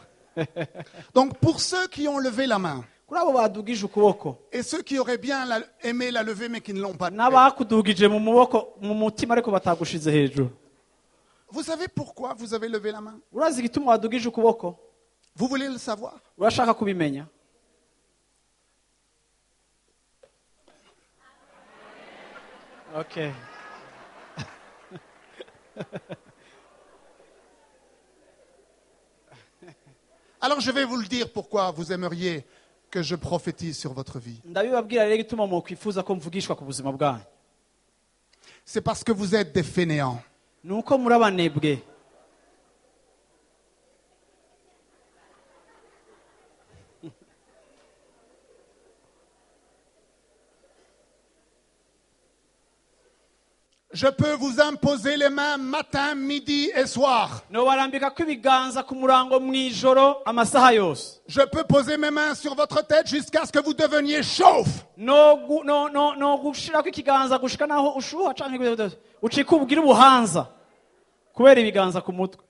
Donc, pour ceux qui ont levé la main, Kuri abo badugije ukuboko et ceux qui auraient bien aimé la lever mais qui ne l'ont pas fait, n'abakudugije mu muboko mu mutima ariko batagushize hejuru. vous savez pourquoi vous avez levé la main? Urazi igituma wadugije ukuboko? Vous voulez le savoir? Urashaka kubimenya? Okay. Alors, je vais vous le dire pourquoi vous aimeriez que je prophétise sur votre vie. Ndabibabwira rero igituma mukwifuza ko mvugishwa ku buzima bwanyu. C'est parce que vous êtes des fainéants. Nuko muri abanebwe. Je peux vous imposer les mains matin, midi et soir. nobarambikako ibiganza ku murango mw'ijoro amasaha yose. Je peux poser mes mains sur votre tête jusqu'à ce que vous deveniez chauve. no gushirako ikiganza gushika naho ushuha canke ucika ubwira ubuhanza kubera ibiganza ku mutwe.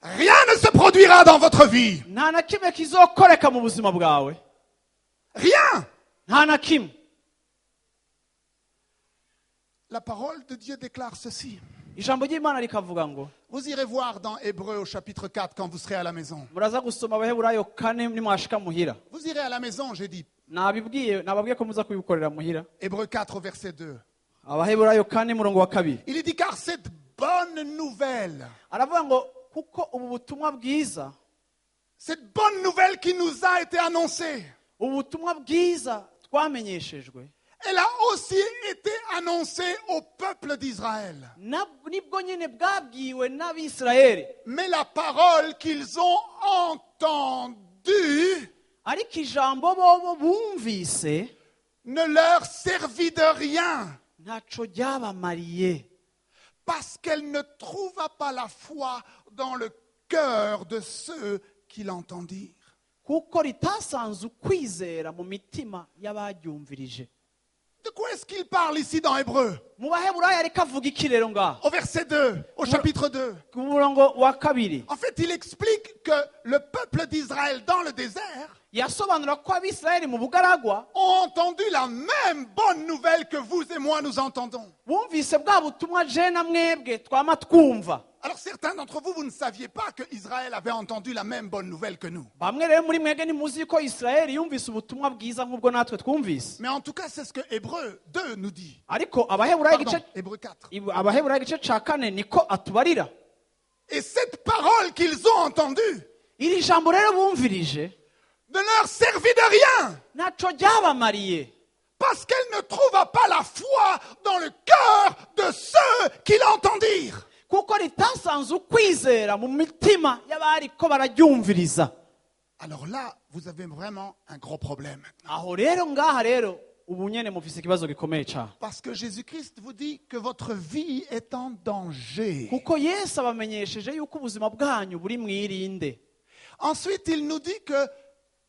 Rien ne se produira dans votre vie. Nta na kimwe kizokoreka mu buzima bwawe. Rien. Nta na kimwe. La parole de Dieu déclare ceci. Ijambo ry'Imana rikavuga ngo, Vous irez voir dans Hébreux au chapitre 4 quand vous serez à la maison. muraza gusoma Abaheburayo 4 nimwashika muhira. Vous irez à la maison, j'ai dit. nababwiye ko muza kubikorera muhira. Hébreux 4 au verset 2. Abaheburayo 4 murongo wa 2. Il est dit car cette bonne nouvelle, Aravuga ngo kuko ubu butumwa bwiza, cette bonne nouvelle qui nous a été annoncée, ubu butumwa bwiza twamenyeshejwe, elle a aussi été annoncée au peuple d'Israël. nibwo nyine bwabwiwe n'Abisirayeli. Mais la parole qu'ils ont entendue Ariko ijambo bobo bumvise ne leur servit de rien ntaco ryabamariye, parce qu'elle ne trouva pas la foi dans le cœur de ceux qui l'entendirent. kuko ritasanze ukwizera mu mitima y'abaryumvirije. De quoi est-ce qu'il parle ici dans Hébreux? Mu Baheburayo ariko avuga iki rero ngaho Au verset 2, au chapitre 2. ku murongo wa 2? En fait, il explique que le peuple d'Israël dans le désert Yasobanura ko Abisirayeli mu bugaragwa ont entendu la même bonne nouvelle que vous et moi nous entendons. bumvise bwa butumwa je na mwebwe twama twumva. Alors certains d'entre vous, vous ne saviez pas que Israël avait entendu la même bonne nouvelle que nous. Bamwe rero muri mwebwe ntimuzi ko Isirayeli yumvise ubutumwa bwiza nk'ubwo natwe twumvise. Mais en tout cas, c'est ce que Hébreux 2 nous dit. Ariko Abaheburayo Pardon, igice Hébreux 4. Abaheburayo igice ca 4 niko atubarira. Et cette parole qu'ils ont entendue Iri jambo rero bumvirije ne leur servit de rien. ntaco ryabamariye, Parce qu'elle ne trouva pas la foi dans le cœur de ceux qui l'entendirent. kuko ritasanze ukwizera mu mitima y'abariko bararyumviriza. Alors là, vous avez vraiment un gros problème. Aho rero ngaha rero ubu nyene mufise ikibazo gikomeye cyane, Parce que Jésus-Christ vous dit que votre vie est en danger. kuko Yesu abamenyesheje yuko ubuzima bwanyu buri mwirinde. Ensuite, il nous dit que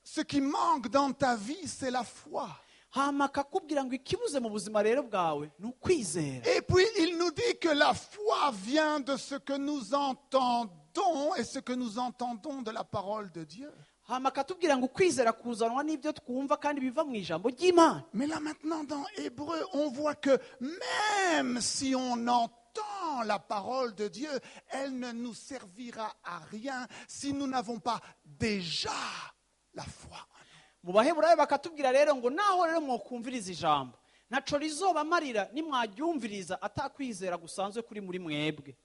ce qui manque dans ta vie, c'est la foi. Hama akakubwira ngo ikibuze mu buzima rero bwawe ni ukwizera. Et puis, il nous dit que la foi vient de ce que nous entendons et ce que nous entendons de la parole de Dieu. Hama akatubwira ngo ukwizera kuzanwa n'ibyo twumva kandi biva mu ijambo ry'Imana. Mais là maintenant, dans Hébreu, on voit que même si on entend la parole de Dieu, elle ne nous servira à rien si nous n'avons pas déjà la foi. Mu Baheburayo bakatubwira rero ngo naho rero mwokumviriza ijambo ntaco rizobamarira nimwaryumviriza atakwizera gusanzwe kuri muri mwebwe.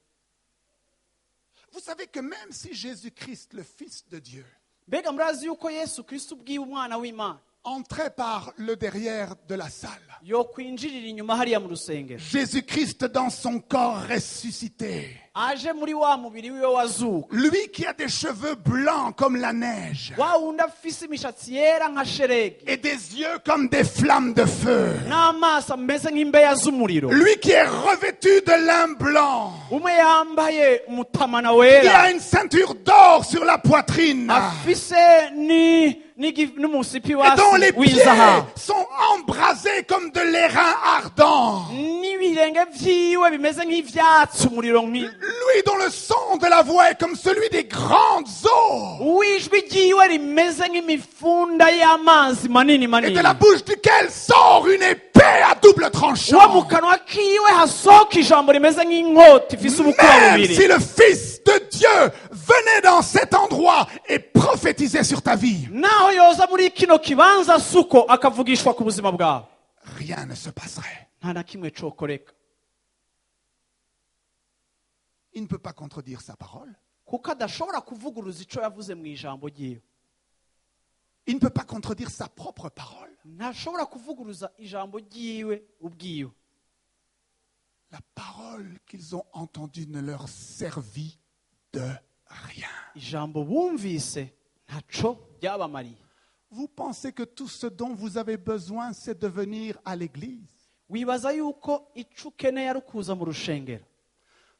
Vous savez que même si Jésus-Christ, le Fils de Dieu, Mbega murazi yuko Yesu Kristo ubwiwe umwana w'Imana entrait par le derrière de la salle, yo kwinjirira inyuma hariya mu rusengero, Jésus-Christ dans son corps ressuscité, aje muri wa mubiri wiwe wazuka, lui qui a des cheveux blancs comme la neige wa wundi afise imishatsi yera nka sheregi et des yeux comme des flammes de feu, n'amaso ameze nk'imbeya z'umuriro, lui qui est revêtu de lin blanc, umwe yambaye umutamana qui wera, a une ceinture d'or sur la poitrine, afise n'umusipi et dont les w'inzahabu, pieds sont embrasés comme de l'airain ardent, n'ibirenge vyiwe bimeze nk'ivyatsi umuriro lui dont le son de la voix est comme celui des grandes eaux, wijwi ryiwe rimeze nk'imifunda y'amazi manini et manini, de la bouche duquel sort une épée à double wa mu tranchant. kanwa kiwe hasohoka ijambo rimeze nk'inkota ifise ubukora Même bubiri. si le Fils de Dieu venait dans cet endroit et prophétisait sur ta vie, Naho yoza muri kino kibanza suko akavugishwa ku buzima bwawe, rien ne se passerait. nta na kimwe cokoreka, Il ne peut pas contredire sa parole. kuko adashobora kuvuguruza ico yavuze mu ijambo ryiwe. Il ne peut pas contredire sa propre parole. Ntashobora kuvuguruza ijambo ryiwe ubwiwe. La parole qu'ils ont entendue ne leur servit de rien. Ijambo bumvise ntaco ryabamariye. Vous pensez que tout ce dont vous avez besoin, c'est de venir à l'église? wibaza yuko ico ukeneye ari ukuza mu rushengero.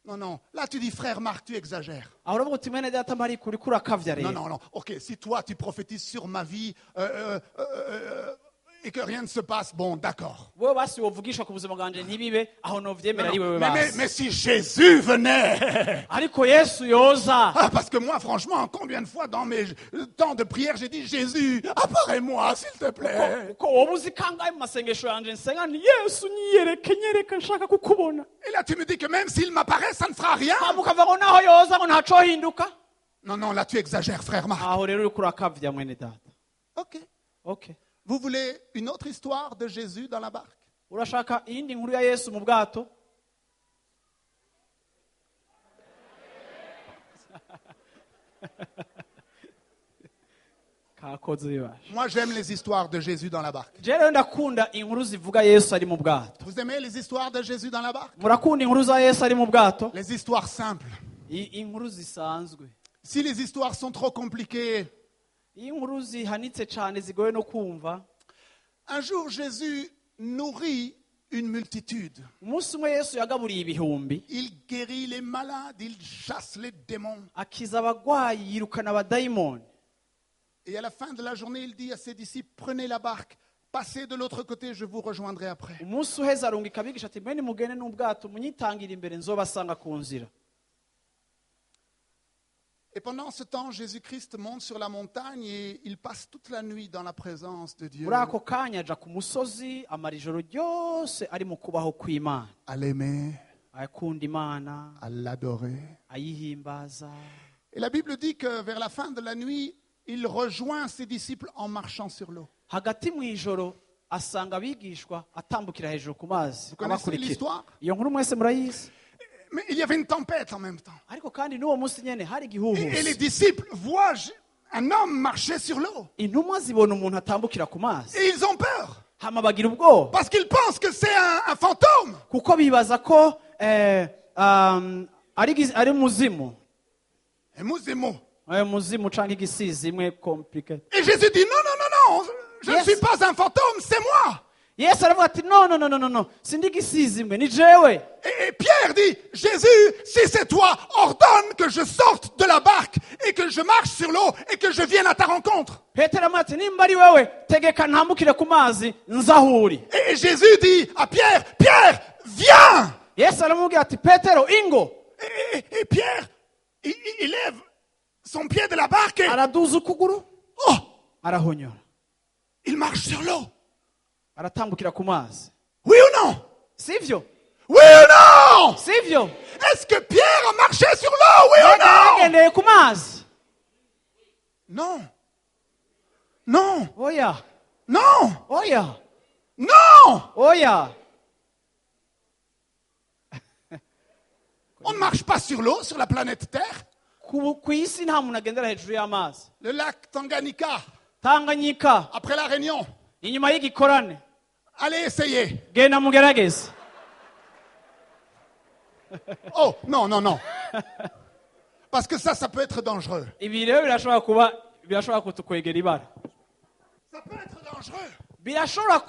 Non, non. Là, tu dis, frère Marc, tu exagères. Aho uravuga uti mwene data Mariko uriko urakavya Non, rero. non, non. Ok, si toi, tu prophétises sur ma vie et que rien ne se passe, bon, d'accord. Wewe basi wovugisha ku buzima bwanje ntibibe aho novyemera ari wewe Mais basi. si Jésus venait. Ariko Yesu yoza. Ah, parce que moi, franchement, combien de fois dans mes temps de prière, j'ai dit, Jésus, apparais-moi, s'il te plaît. Ko wowe uzi kangahe mu masengesho yanje nsenga nti Yesu nyereka nshaka kukubona. Et là, tu me dis que même s'il m'apparaît, ça ne fera rien. Hama ukava ngo naho yoza ngo ntaco hinduka. Non, non, là, tu exagères, frère Marc. Aho rero uriko urakavya mwene data. Ok. Okay. Vous voulez une autre histoire de Jésus dans la barque? Urashaka iyindi nkuru ya Yesu mu bwato? Kakoze yibasha. Moi, j'aime les histoires de Jésus dans la barque. Je rero ndakunda inkuru zivuga Yesu ari mu bwato. Vous aimez les histoires de Jésus dans la barque? Murakunda inkuru za Yesu ari mu bwato? Les histoires simples. Inkuru zisanzwe. Si les histoires sont trop compliquées, Iyo inkuru zihanitse cyane zigoye no kumva. un jour Jésus nourrit une multitude. Umunsi umwe Yesu yagaburiye ibihumbi, Il guérit les malades, il chasse les démons. akiza abagwayi, yirukana abadayimoni. Et à la fin de la journée, il dit à ses disciples, prenez la barque, passez de l'autre côté, je vous rejoindrai après. Umunsi uheze arungika abigisha ati mwene mugende n'ubwato munyitangire imbere nzobasanga ku nzira. Et pendant ce temps, Jésus-Christ monte sur la montagne et il passe toute la nuit dans la présence de Dieu. Muri ako kanya aja ku musozi amara ijoro ryose ari mu kubaho kw'Imana. À l'aimer, Akunda Imana, à l'adorer. ayihimbaza. Et la Bible dit que vers la fin de la nuit, il rejoint ses disciples en marchant sur l'eau. Hagati mu ijoro asanga abigishwa atambukira hejuru ku mazi. Vous connaissez abakurikira. l'histoire? Iyo nkuru mwese murayizi. Mais il y avait une tempête en même temps. Ariko kandi n'uwo munsi nyene hari Et les igihuhusi. disciples voient un homme marcher sur l'eau. Intumwa zibona umuntu atambukira ku mazi. Et ils ont peur. Hama bagira ubwoba. Parce qu'ils pensent que c'est un fantôme. Kuko bibaza ko ari muzimu. Et Mouzemo. Muzimu canke igisizi imwe complicated. Et Jésus dit, non, non, non, non, je ne Yes. suis pas un fantôme, c'est moi. Yesu aravuga ati no sindi igisizi imwe ni jewe. Et Pierre dit, Jésus, si c'est toi, ordonne que je sorte de la barque et que je marche sur l'eau et que je vienne à ta rencontre. Petero aramubwira ati nimba ari wewe tegeka ntambukire ku mazi nzahuri. Et Jésus dit à Pierre, Pierre, viens. Yesu aramubwira ati Petero ingo. Et Pierre, il lève son pied de la barque et Araduza ukuguru oh, arahonyora. il marche sur l'eau. Aratambukira ku mazi. Oui ou non? Sivyo? Oui ou non? Sivyo? Est-ce que Pierre a marché sur l'eau? Oui ou non? Yagendeye ku mazi. Non. Non. Oya. Non. Oya. Non. Oya. On ne marche pas sur l'eau, sur la planète Terre. Ku isi nta muntu agendera hejuru y'amazi. Le lac Tanganyika, Tanganyika après la Réunion. inyuma y'igikorane. Allez essayer. Genda mugerageze. Oh, non, non, non. Parce que ça peut être dangereux. Ibi rero birashobora kutukwegera ibara. Ça peut être dangereux. Birashobora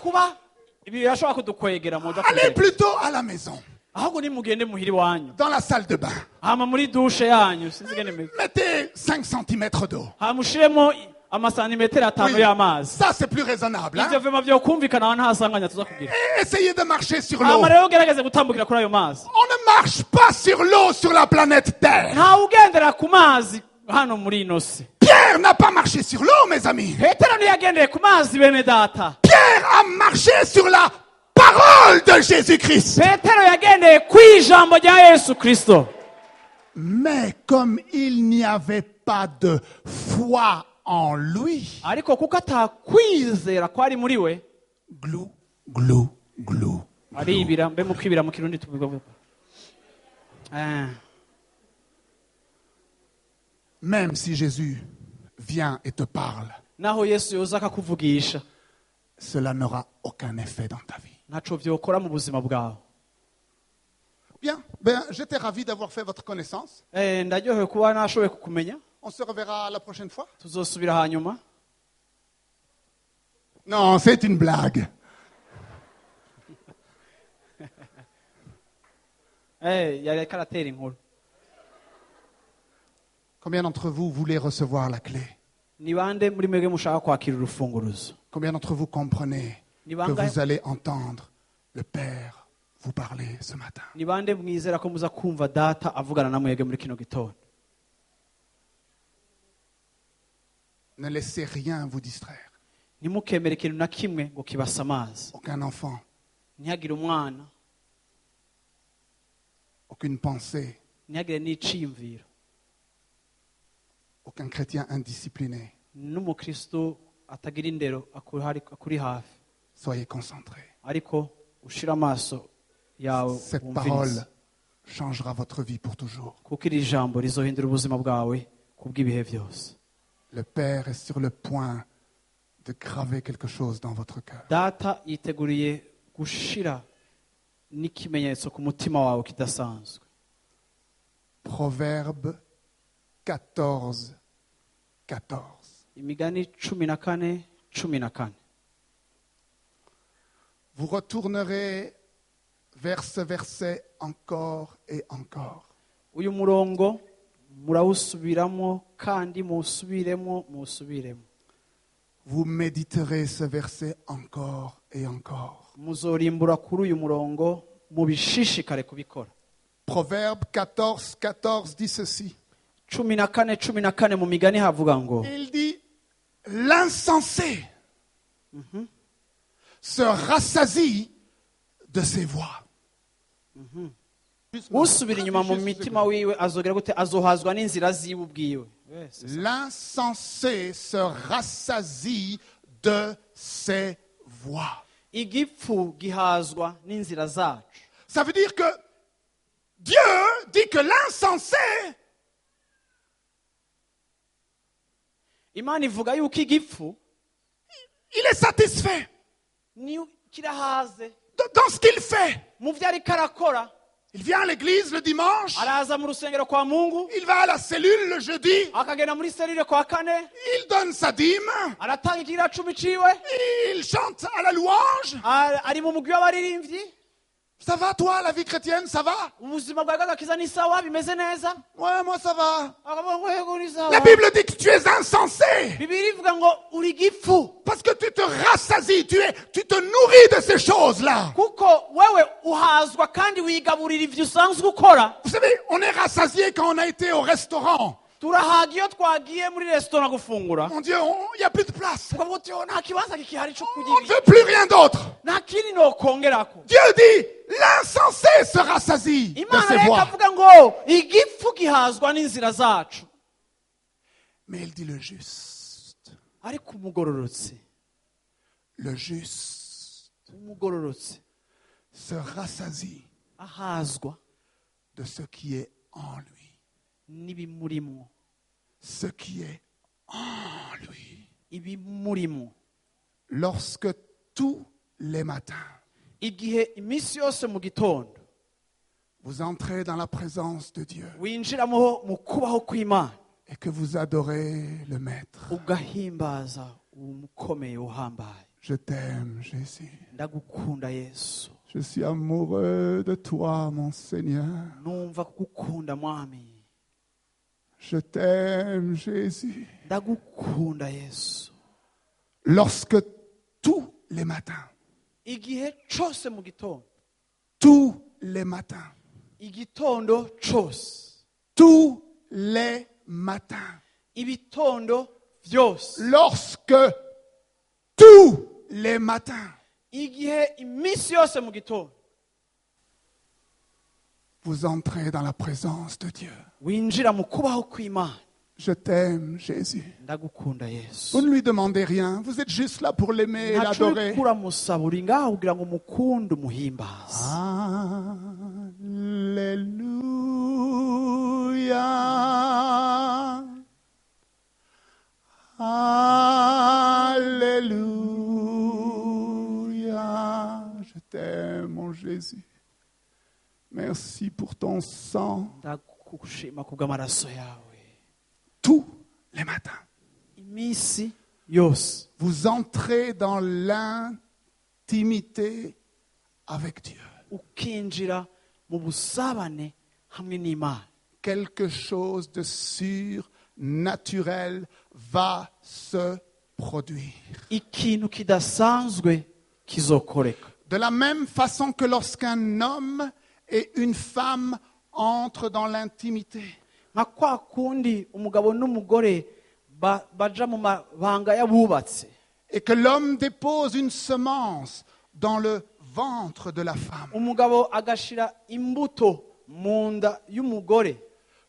kudukwegera mu byo Allez kugenda. plutôt à la maison, Ahubwo nimugende muhiri wanyu. dans la salle de bain. Hama muri dushe yanyu sinzigene meze. Mettez 5 cm d'eau. Hamushiremo amasantimetero 5 y'amazi. Ça, c'est plus raisonnable. Ivyo Hein? vema vyo kumvikana aho nta sanganya tuza kugira. Et essayez de marcher sur l'eau. Hama rero ugerageze gutambukira kuri ayo mazi. On ne marche pas sur l'eau sur la planète Terre. Nta ugendera ku mazi hano muri ino si. Pierre n'a pas marché sur l'eau, mes amis. Petero ntiyagendeye ku mazi bene data. Pierre a marché sur la parole de Jésus-Christ. Petero yagendeye kw'ijambo rya Yesu Kristo. Mais comme il n'y avait pas de foi en lui, Ariko kuko atakwizera kwari muri we, glou, glou, glou. aribira mbe mu kwibira mu kirundi tubivuga. Même si Jésus vient et te parle, Naho Yesu yoza akakuvugisha, cela n'aura aucun effet dans ta vie. ntaco vyokora mu buzima bwawe. Bien, ben, j'étais ravi d'avoir fait votre connaissance. Ndaryohewe kuba nashoboye kukumenya. On se reverra la prochaine fois. Tuzosubira hanyuma. Non, c'est une blague. yareka aratera inkuru. Combien d'entre vous voulez recevoir la clé? Ni bande muri mwebwe mushaka kwakira urufunguruzo? Combien d'entre vous comprenez Ni que bangahe- vous allez entendre le Père vous parler ce matin? Ni bande mwizera ko muza kumva data avugana na mwebwe muri kino gitondo? Ne laissez rien vous distraire. Ntimukemere ikintu na kimwe ngo kibasamaze. Aucun enfant, Ntihagire umwana, aucune pensée, ntihagire n'iciyumviro. aucun chrétien indiscipliné. N'umukristo atagira indero akuri hafi. Soyez concentrés. Ariko ushira amaso yawe Cette wumvirize. parole changera votre vie pour toujours. Kuko iri jambo rizohindura ubuzima bwawe kubw'ibihe byose. Le Père est sur le point de graver quelque chose dans votre cœur. Data yiteguriye gushira n'ikimenyetso ku mutima wawe kidasanzwe. Proverbe 14, 14. Imigani 14:14. Vous retournerez vers ce verset encore et encore. Uyu murongo murawusubiramo kandi musubiremo. Vous méditerez ce verset encore et encore. Muzorimbura kuri uyu murongo mubishishikare kubikora. Proverbe 14, 14 dit ceci. 14:14 mu migani havuga ngo Il dit, l'insensé se rassasie de ses voix. usubira inyuma mu mitima wiwe azogera gute? Azohazwa n'inzira ziwe ubwiwe. L'insensé se rassasie de ses voix. Igipfu gihazwa n'inzira zacu. Ça veut dire que Dieu dit que l'insensé Imana ivuga yuko igipfu il est satisfait ni kirahaze dans ce qu'il fait. mu byo ariko arakora. Il vient à l'église le dimanche, Araza mu rusengero kwa Mungu, il va à la cellule le jeudi, akagenda muri serire kwa kane, il donne sa dîme, aratanga igira cumi ciwe, il chante à la louange. ari mu mugwi w'abaririmbyi. Ça va toi, la vie chrétienne, ça va? Ubuzima bwa gagakiza ni sawa, bimeze neza. Ouais, moi ça va. Akavuga ngo yego ni sawa. La Bible dit que tu es insensé Bibiliya ivuga ngo uri igipfu parce que tu te rassasies, tu te nourris de ces choses-là. kuko wewe uhazwa kandi wigaburira ivyo usanzwe ukora. Vous savez, on est rassasié quand on a été au restaurant. Turahaga iyo twagiye muri resitora gufungura. Mon Dieu, il n'y a plus de place. Tukavuga uti "Oh, nta kibanza kikihari cyo On ne kugira veut plus rien d'autre. nta kindi nokongerako." Dieu dit, l'insensé se rassasie de Imana ses reka voix. avuga ngo igipfu gihazwa n'inzira zacu, Mais il dit le juste. ariko umugororotse Se rassasie ahazwa de ce qui est en lui. n'ibimurimo. Ce qui est en lui. Ibimurimo. Lorsque tous les matins, Igihe iminsi yose mu gitondo vous entrez dans la présence de Dieu winjiramo mu kubaho kw'Imana et que vous adorez le Maître. ugahimbaza umukomeye uhambaye. Je t'aime, Jésus. Ndagukunda Yesu, Je suis amoureux de toi, mon Seigneur. numva kugukunda mwami. Je t'aime, Jésus. Ndagukunda Yesu. Lorsque tous les matins, Igihe cyose mu gitondo, tous les matins, igitondo cyose, tous les matins, ibitondo byose, lorsque tous les matins, igihe iminsi yose mu gitondo vous entrez dans la présence de Dieu. winjira mu kubaho kw'Imana. Je t'aime, Jésus. Ndagukunda Yesu. Vous ne lui demandez rien. Vous êtes juste là pour l'aimer et Ntaco l'adorer. uriko uramusaba, uri ngaho kugira ngo umukunde umuhimbaze. Alléluia. Alléluia. Je t'aime, mon Jésus. Merci pour ton sang. Ndagushima kubw'amaraso yawe. Tous les matins, Iminsi yose vous entrez dans l'intimité avec Dieu. ukinjira mu busabane hamwe n'Imana. quelque chose de surnaturel va se produire. Ikintu kidasanzwe kizokoreka. De la même façon que lorsqu'un homme et une femme entrent dans l'intimité, Nka kwa kundi umugabo n'umugore baja mu mabanga y'abubatse. et que l'homme dépose une semence dans le ventre de la femme. Umugabo agashira imbuto mu nda y'umugore.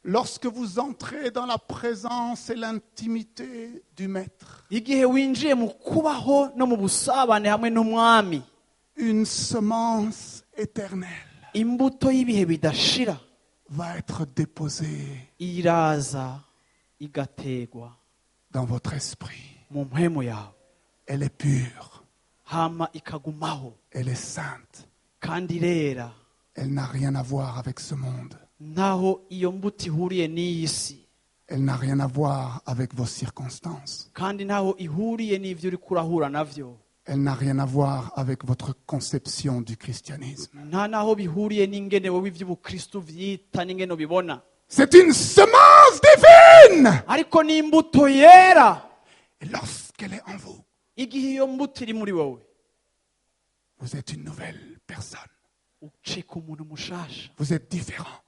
Lorsque vous entrez dans la présence et l'intimité du Maître, Igihe winjiye mu kubaho no mu busabane hamwe n'umwami, une semence éternelle imbuto y'ibihe bidashira va être déposée iraza igategwa dans votre esprit. mu mpemu yawe, Elle est pure, hama ikagumaho elle est sainte, kandi irera, elle n'a rien à voir avec ce monde, ntaho iyo mbuto ihuriye n'iyi si, elle n'a rien à voir avec vos circonstances, kandi ntaho ihuriye n'ivyo uriko urahura navyo, elle n'a rien à voir avec votre conception du christianisme. nta naho bihuriye n'ingene wowe ivy'ubukristu vyita n'ingene ubibona, C'est une semence divine. ariko ni imbuto yera. Et lorsqu'elle est en vous, Igihe iyo mbuto iri muri wowe, vous êtes une nouvelle personne. ucika umuntu mushasha, Vous êtes différent.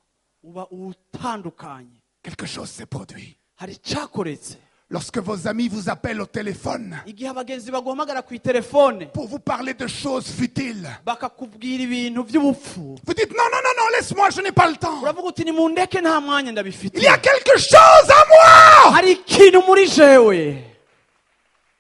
uba utandukanye, Quelque chose s'est produit. hari icakoretse. Lorsque vos amis vous appellent au téléphone Igihe abagenzi baguhamagara ku itelefone pour vous parler de choses futiles, bakakubwira ibintu by'ubupfu, vous dites non, non, non, non, laisse-moi, je n'ai pas le temps. uravuga uti nimundeke nta mwanya Il ndabifite. y a quelque chose à moi. Hari ikintu muri jewe,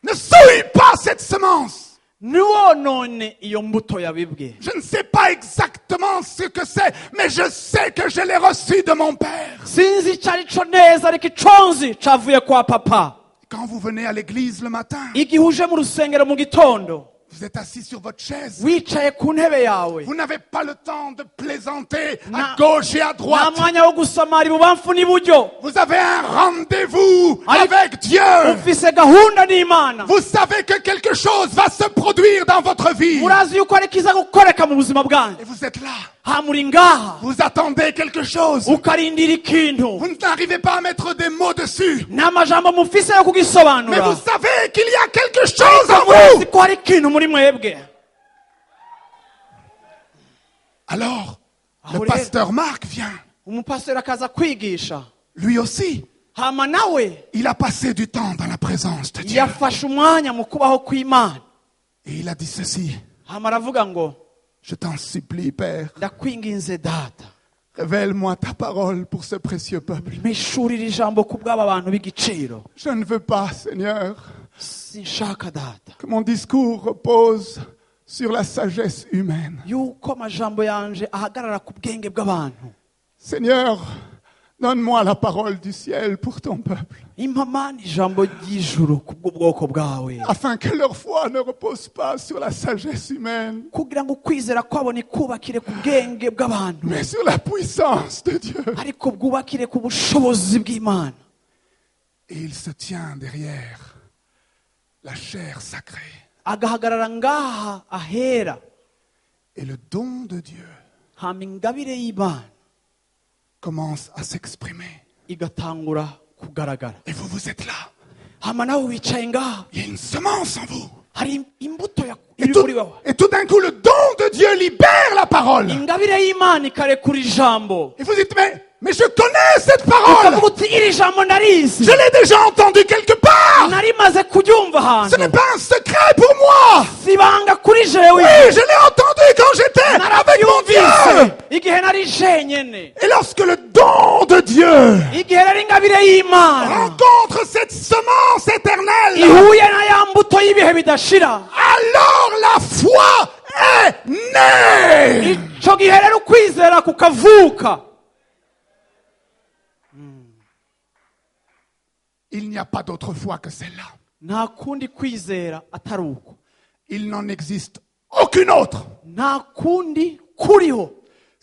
Ne souille pas cette semence. niwonone iyo mbuto yabibwe. Je ne sais pas exactement ce que c'est, mais je sais que je l'ai reçu de mon Père. Sinzi icyo ari cyo neza, ariko iconzi cavuye kwa papa. Quand vous venez à l'église le matin, Igihe uje mu rusengero mu gitondo, vous êtes assis sur votre chaise. wicaye ku ntebe yawe, Vous n'avez pas le temps de plaisanter Na- à gauche et à nta droite. mwanya wo gusamara ibubamfu n'iburyo. Vous avez un rendez-vous Allez. avec Dieu. Ufise gahunda n'Imana. Vous savez que quelque chose va se produire dans votre vie. Murazi yuko ari kiza gukoreka mu buzima bwanyu. Et vous êtes là. Hamuri ngaha, Vous attendez quelque chose. ukarindira ikintu. Vous n'arrivez pas à mettre des mots dessus. Nta majambo mufise yo Mais kugisobanura. vous savez qu'il y a quelque chose en Murazi vous. ko hari ikintu muri mwebwe. Alors, Ahora- le pasteur Marc vient. Umupasiteri akaza kwigisha. Lui aussi, Hama nawe il a passé du temps dans la présence de Dieu. yafashe umwanya mu kubaho kw'Imana. Et il a dit ceci. Hama aravuga ngo, Je t'en supplie, Père, ndakwinginze data, révèle-moi ta parole pour ce précieux peuple. mpishurira ijambo ku bw'aba bantu b'igiciro. Je ne veux pas, Seigneur, Sinshaka data que mon discours repose sur la sagesse humaine. yuko amajambo yanje ahagarara ku bwenge bw'abantu. Seigneur, donne-moi la parole du ciel pour ton peuple, Impamani ijambo ry'ijuru ku bw'ubwoko bwawe, afin que leur foi ne repose pas sur la sagesse humaine, kugira ngo ukwizera kwabo nikubakire ku bwenge bw'abantu, mais sur la puissance de Dieu. ariko bwubakire ku bushobozi bw'Imana. Et il se tient derrière la chair sacrée. Agahagarara ngaha ahera, Et le don de Dieu hama ingabire y'Imana commence à s'exprimer. igatangura kugaragara. Et vous, vous êtes là. Hama nawe wicaye ngaha, Il y a une semence en vous. hari imbuto Et iri tout, muri wewe. et tout d'un coup, le don de Dieu libère la parole. Ingabire y'Imana ikarekura ijambo. Et vous dites, mais je connais cette parole. Ukavuga uti iri jambo ndarizi, Je l'ai déjà entendue quelque part. narimaze kuryumva Ce n'est ahantu, pas un secret pour moi. sibanga kuri jewe. Oui, je l'ai entendu quand j'étais avec mon Dieu. Narabyumvise igihe nari jenyene, Et lorsque le don de Dieu igihe nari ingabire y'Imana rencontre cette semence éternelle, ihuye na ya mbuto y'ibihe bidashira, alors la foi est née. ico gihe rero ukwizera kukavuka. Il n'y a pas d'autre foi que celle-là. Nta kundi kwizera atari uko, Il n'en existe aucune autre. nta kundi kuriho.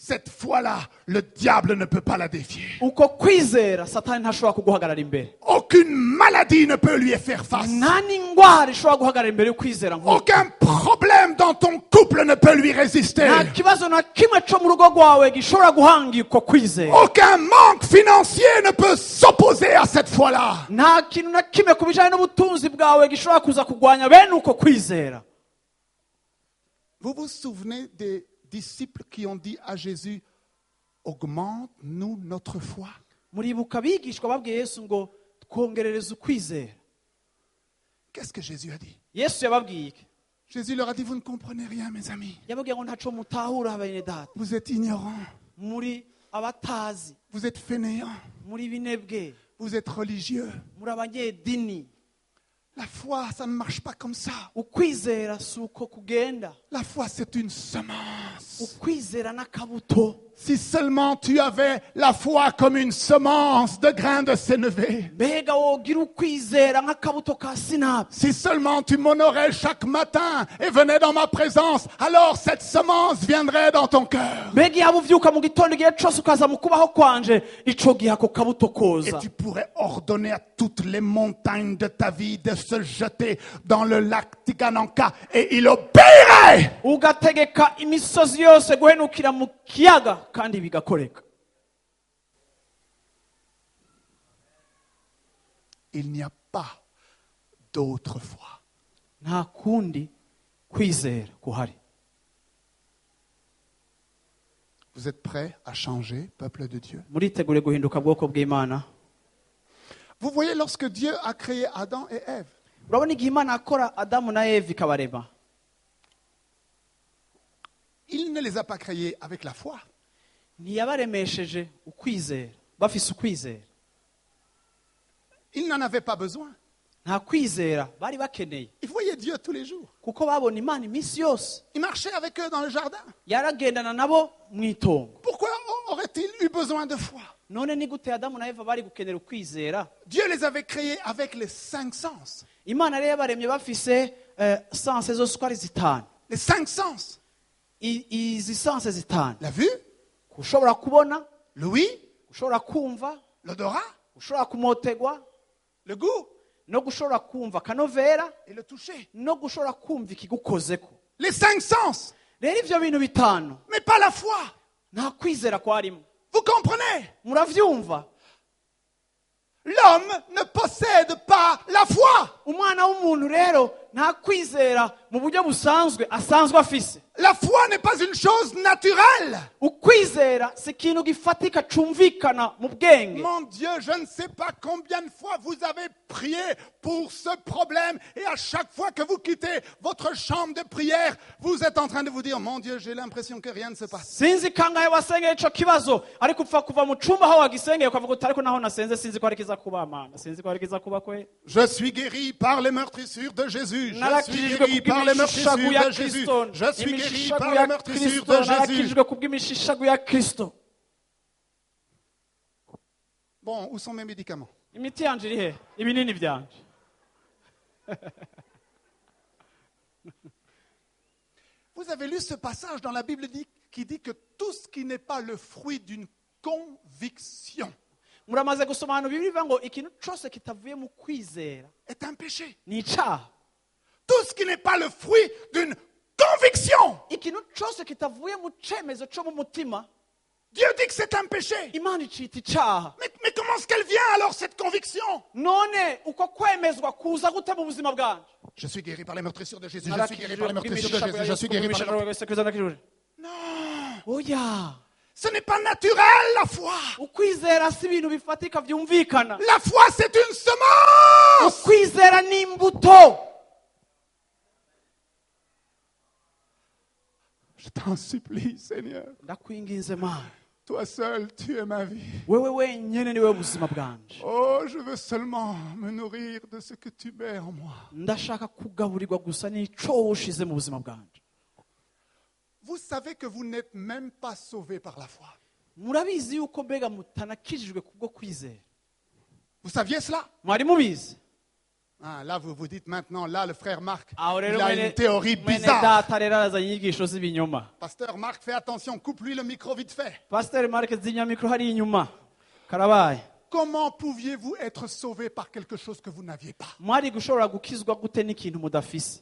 cette foi-là, le diable ne peut pas la défier. uko kwizera satani ntashobora kuguhagarara imbere. Aucune maladie ne peut lui faire face. nta n'indwara ishobora guhagarara imbere y'ukwizera nk'uko. Aucun problème dans ton couple ne peut lui résister. nta kibazo na kimwe cyo mu rugo rwawe gishobora guhanga uko kwizera. Aucun manque financier ne peut s'opposer à cette foi-là. nta kintu na kimwe ku bijyanye n'ubutunzi bwawe gishobora kuza kurwanya bene uko kwizera. Vous vous souvenez des disciples qui ont dit à Jésus, augmente-nous notre foi. muribuka abigishwa babwiye Yesu ngo twongerereze ukwizera. Qu'est-ce que Jésus a dit? Yesu yababwiye iki? Jésus leur a dit, vous ne comprenez rien, mes amis. yababwiye ngo ntaco mutahura bene data, Vous êtes ignorants, muri abatazi, vous êtes fainéants, muri binebwe, vous êtes religieux. muri abanyedini. La foi, ça ne marche pas comme ça. ukwizera si uko kugenda. La foi, c'est une semence. ukwizera n'akabuto. Si seulement tu avais la foi comme une semence de grain de sénévé. mbega wogira ukwizera nk'akabuto ka sinapi. Si seulement tu m'honorais chaque matin et venais dans ma présence, alors cette semence viendrait dans ton cœur. mbega yaba uvyuka mu gitondo igihe cose ukaza mu kubaho kwanje, ico gihe ako kabuto Et koza. tu pourrais ordonner à toutes les montagnes de ta vie de se jeter dans le lac Tigananka et il obéirait. ugategeka imisozi yose guhenukira mu kiyaga kandi bigakoreka. Il n'y a pas d'autre foi. nta kundi kwizera kuhari. Vous êtes prêts à changer, peuple de Dieu? muritegure guhinduka bwoko bw'Imana. Vous voyez, lorsque Dieu a créé Adam et Ève, urabona igihe Imana akora Adamu na Eva ikabarema, il ne les a pas créés avec la foi. ntiyabaremesheje ukwizera bafise ukwizera. Il n'en avait pas besoin. nta kwizera bari bakeneye, Ils voyaient Dieu tous les jours. kuko babona Imana iminsi yose. Il marchait avec eux dans le jardin. yaragendana nabo mu itongo. Pourquoi aurait-il eu besoin de foi? none ni gute Adamu na Eva bari gukenera ukwizera? Dieu les avait créés avec les 5 sens. Imana rero yabaremye bafise sanse zose uko ari zitanu. Les 5 sens. izi sanse zitanu: La vue, ushobora kubona, l'ouïe, ushobora kumva, l'odorat, ushobora kumotegwa, le goût no gushobora kumva akanovera, et le toucher. no gushobora kumva ikigukozeko. Les 5 sens, rero ivyo bintu bitanu mais pas la foi. nta kwizera kwarimo. Vous comprenez? muravyumva? L'homme ne possède pas la foi. umwana w'umuntu rero nta kwizera mu buryo busanzwe asanzwe afise. La foi n'est pas une chose naturelle. ukwizera si ikintu gifatika cumvikana mu bwenge. Mon Dieu, je ne sais pas combien de fois vous avez prié pour ce problème et à chaque fois que vous quittez votre chambre de prière, vous êtes en train de vous dire, mon Dieu, j'ai l'impression que rien ne se passe. sinzi kangahe wasengeye ico kibazo, ariko upfa kuva mu cumba aho wagisengeye ukavuga uti ariko naho nasenze sinzi ko ari kiza kuba Mana, sinzi ko ari kiza kuba kwe. Je suis guéri par les meurtrissures de Jésus. Je suis narakijijwe guéri par les meurtrissures kubw'imishishagu ya de Jésus. Kristo. Je suis guéri Imishishagu par ya les meurtrissures Kristo, de Jésus. narakijijwe kubw'imishishagu ya Kristo. Bon, où sont mes médicaments? imiti yanje iri he? ibinini vyanje. Vous avez lu ce passage dans la Bible qui dit que tout ce qui n'est pas le fruit d'une conviction muramaze gusoma ahantu Bibiliya ivuga ngo ikintu cose kitavuye mu kwizera est un péché. ni icaha. Tout ce qui n'est pas le fruit d'une conviction, ikintu cose kitavuye mu cemezo co mu mutima, Dieu dit que c'est un péché. Imana icita icaha. Mais comment est-ce qu'elle vient alors, cette conviction? none uko kwemezwa kuza gute mu buzima bwanje? Je suis guéri par les meurtrissures de Jésus. Je suis guéri par les meurtrissures de Jésus. Je suis guéri par les meurtrissures. Non, oya, ce n'est pas naturel, la foi. ukwizera si ibintu bifatika vyumvikana. La foi, c'est une semence. ukwizera ni imbuto. Je t'en supplie, Seigneur. ndakwinginze Mana, Toi seul, tu es ma vie. wewe wenyene niwe buzima bwanje. Oh, je veux seulement me nourrir de ce que tu mets en moi. ndashaka kugaburirwa gusa n'ico ushize mu buzima bwanje. Vous savez que vous n'êtes même pas sauvés par la foi. murabizi yuko mbega mutanakijijwe kubwo kwizera? Vous saviez cela? mwari mubizi? Ah, là, vous vous dites maintenant, là, le frère Marc, aho rero il a une théorie mwene bizarre. data rero arazanye inyigisho z'ibinyoma. Pasteur Marc, fais attention, coupe-lui le micro vite fait. Pasiteri Mark zimya mikoro hari inyuma. Karabaye. Comment pouviez-vous être sauvé par quelque chose que vous n'aviez pas? Mwari gushobora gukizwa gute n'ikintu mudafise?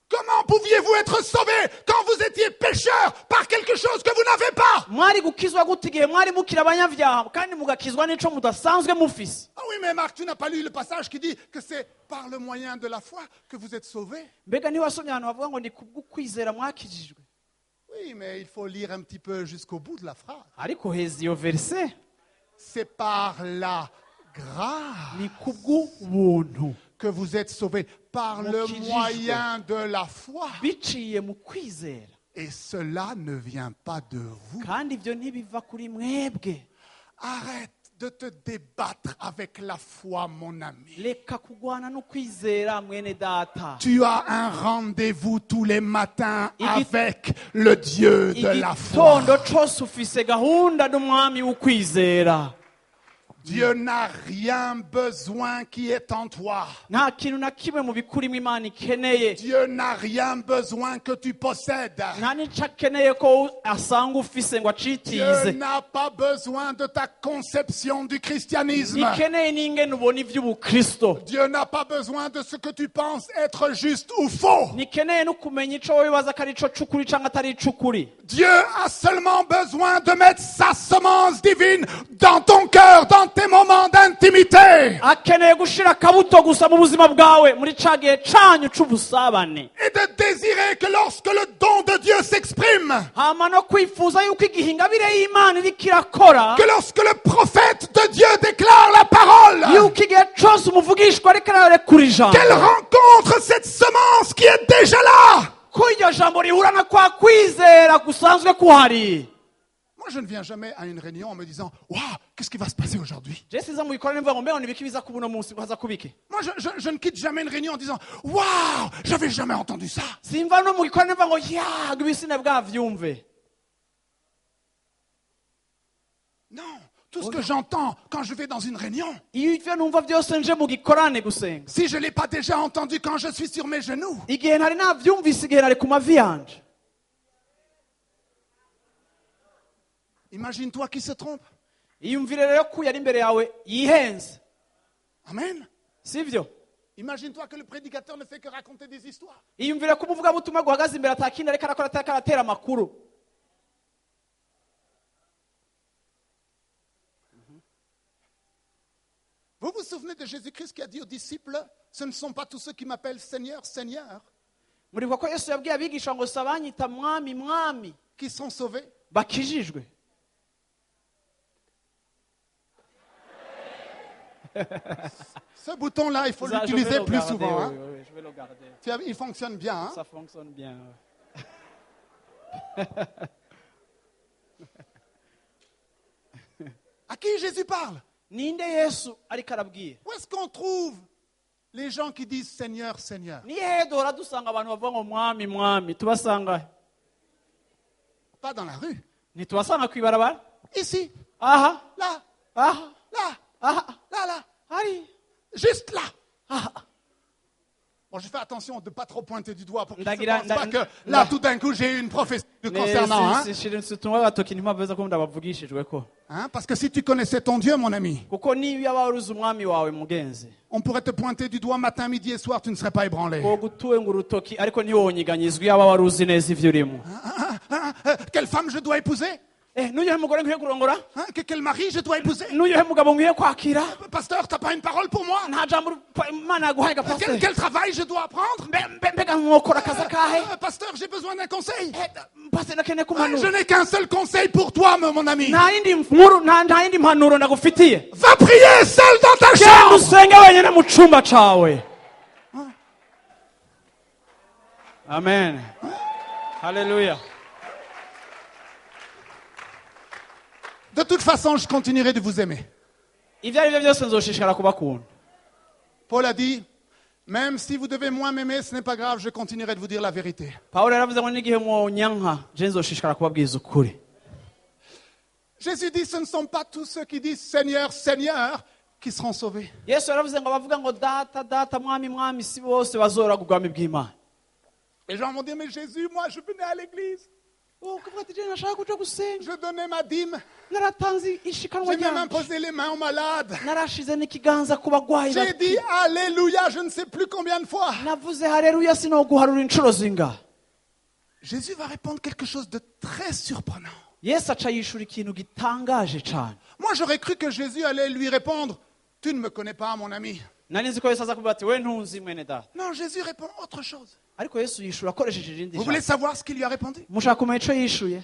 Comment pouviez-vous être sauvé quand vous étiez pécheur par quelque chose que vous n'avez pas? Mwari gukizwa gute igihe mwari mukira abanyabyaha kandi mugakizwa n'ico mudasanzwe mufise? Ah oui, mais Marc, tu n'as pas lu le passage qui dit que c'est par le moyen de la foi que vous êtes sauvés? Mbega ntiwasomye ahantu bavuga ngo ni kubw'ukwizera mwakijijwe? Oui, mais il faut lire un petit peu jusqu'au bout de la phrase. Ariko heza iyo verse C'est par la grâce ni kubw'ubuntu que vous êtes sauvés, par le Mukijijwe. moyen de la foi. biciye mu kwizera. Et cela ne vient pas de vous. Kandi ibyo ntibiva kuri mwebwe. Arrête de te débattre avec la foi, mon ami. Reka kugwana no kwizera mwene data. Tu as un rendez-vous tous les matins Igi- avec le Dieu de la foi. Igitondo cose ufise gahunda n'umwami w'ukwizera. Dieu n'a rien besoin qui est en toi. Nta kintu na kimwe mu bikurimo Imana ikeneye. Dieu n'a rien besoin que tu possèdes. Nta n'ico akeneye ko asanga ufise ngo Dieu acitize. n'a pas besoin de ta conception du christianisme. Ntikeneye n'ingene ubona ivy'ubukristo. Dieu n'a pas besoin de ce que tu penses être juste ou faux. Ntikeneye no kumenya ico wibaza ko ari ico c'ukuri canke atari ic'ukuri. Dieu a seulement besoin de mettre sa semence divine dans ton cœur, dans tes moments d'intimité. Akeneye gushira akabuto gusa mu buzima bwawe muri ca gihe canyu c'ubusabane. Et de désirer que lorsque le don de Dieu s'exprime, Hama no kwifuza yuko igihe ingabire y'Imana iriko irakora, que lorsque le prophète de Dieu déclare la parole, yuko igihe cose umuvugishwa ariko ararekura ijambo, qu'elle rencontre cette semence qui est déjà là. ko iryo jambo rihura na kwa kwizera gusanzwe kuhari. Moi, je ne viens jamais à une réunion en me disant « Waouh, qu'est-ce qui va se passer aujourd'hui ?» Je siza mu gikorane mvuga ngo mbeho nibiki biza kuba uno munsi haza kubike. Moi, je ne quitte jamais une réunion en disant « Waouh, j'avais jamais entendu ça !» Simva no mu gikorane mvuga ngo ya ibisine bwavyumve. Non, tout ce que j'entends quand je vais dans une réunion, Iyo ivyo numva vyose nje mu gikorane gusenga, si je ne l'ai pas déjà entendu quand je suis sur mes genoux, igihe ntari navyumvise igihe nari ku mavi yanje. imagine-toi qui se trompe. Iyumvire rero ko yari imbere yawe yihenze, Amen. sivyo? Imagine-toi que le prédicateur ne fait que raconter des histoires. Iyumvire ko umuvugabutumwa guhagaze imbere atakindi ariko arakora atari aratera amakuru. Vous vous souvenez de Jésus-Christ qui a dit aux disciples « Ce ne sont pas tous ceux qui m'appellent Seigneur, Seigneur Muribuka ko Yesu yabwiye abigisha ngo sabanyita mwami mwami qui sont sauvés. bakijijwe. Ce bouton-là, il faut Ça, je vais l'utiliser le plus garder, souvent. hein. oui, je vais le garder. Il fonctionne bien. hein. Ça fonctionne bien. À qui Jésus parle? Ninde Yesu ariko arabwira? Où est-ce qu'on trouve les gens qui disent Seigneur, Seigneur? Ni hehe duhora dusanga abantu bavuga ngo mwami mwami? Tubasanga Pas dans la rue. ntitubasanga kw'ibarabara? Ici, Aha là, aha là, aha là. hari Juste là. aha. Bon, je fais attention de ne pas trop pointer du doigt pour qu'ils ne Ndagira- pensent pas nda- que là, nda- tout d'un coup, j'ai eu une prophétie le concernant. Hein? situnga agatoki ntimabeza ko ndabavugishijwe ko, Hein? Parce que si tu connaissais ton Dieu, mon ami, kuko niyo yaba waruzi umwami wawe mugenzi, on pourrait te pointer du doigt matin, midi et soir, tu ne serais pas ébranlé. wogutuwe ngo urutoki ariko ntiwonyiganyizwe yaba waruzi neza ivyo urimo. Quelle femme je dois épouser? N'uyohe mugore nkwiye kurongora? Hein? Quel mari je dois épouser? N'uyohe mugabo nkwiye kwakira? Pasteur, t'as pas une parole pour moi? Nta jambo Imana yaguhaye gapasiteri. Quel travail je dois apprendre? Mbega mwokora akazi akahe? Pasteur, j'ai besoin d'un conseil. Pasiteri akeneye Je kumpanura. n'ai qu'un seul conseil pour toi, mon ami. Nta yindi nkuru nta yindi mpanuro ndagufitiye. Va prier seul dans ta Genda chambre. usenge wenyine mu cumba cawe. Amen. Haleluya. De toute façon, je continuerai de vous aimer. Ivyo ari byo byose nzoshishikara kubakunda. Paul a dit, même si vous devez moins m'aimer, ce n'est pas grave, je continuerai de vous dire la vérité. Pawulo yaravuze ngo n'igihe mwonyanka je nzoshishikara kubabwiza ukuri. Jésus dit, ce ne sont pas tous ceux qui disent Seigneur, Seigneur qui seront sauvés. yesu yaravuze ngo abavuga ngo data data mwami mwami si bose bazora ubwami bw'imana. Les gens vont dire, mais Jésus, moi je venais à l'église, ukavuga ati je nashaka kuja gusenga, je donnais ma dîme, naratanze ishikanwa j'ai même ryanje, imposé les mains aux malades. narashize n'ikiganza ku bagwayi J'ai dit Alléluia, je ne sais plus combien de fois. navuze haleluya sinoguharura inshuro zinga. Jésus va répondre quelque chose de très surprenant. yesu aca yishura ikintu gitangaje cane. Moi j'aurais cru que Jésus allait lui répondre, tu ne me connais pas mon ami. nari nzi ko yesu aza kuvuga ati we ntunzi mwene data, Non, Jésus répond autre chose. ariko yesu yishura akoresheje irindi Vous voulez jambo. savoir ce qu'il lui a répondu? mushaka kumenya ico yishuye?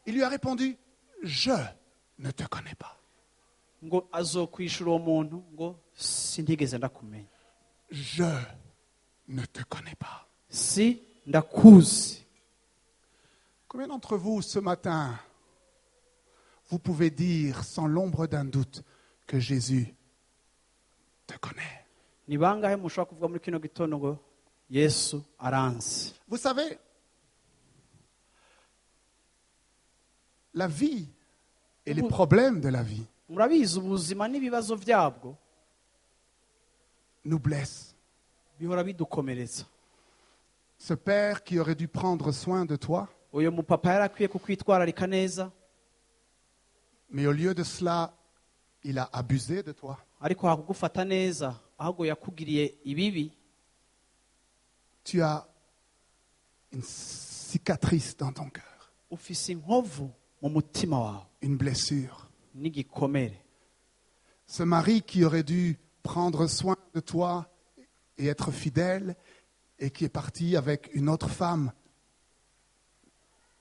Il lui a répondu, je ne te connais pas. ngo azokwishura uwo muntu ngo sindigeze ndakumenya, Je ne te connais pas. si ndakuzi. Combien d'entre vous ce matin, vous pouvez dire sans l'ombre d'un doute que Jésus te connaît? ni bangahe mushobora kuvuga muri kino gitondo ngo yesu aranzi? Vous savez, la vie et les problèmes de la vie murabizi ubuzima n'ibibazo byabwo nous blessent. bihora bidukomeretsa. Ce père qui aurait dû prendre soin de toi, uyu mupapa yari akwiye kukwitwararika neza, mais au lieu de cela, il a abusé de toi. ariko hakugufata neza ahubwo yakugiriye ibibi. Tu as une cicatrice dans ton cœur, ufise inkovu mu mutima wawe une blessure. n'igikomere. Ce mari qui aurait dû prendre soin de toi et être fidèle et qui est parti avec une autre femme,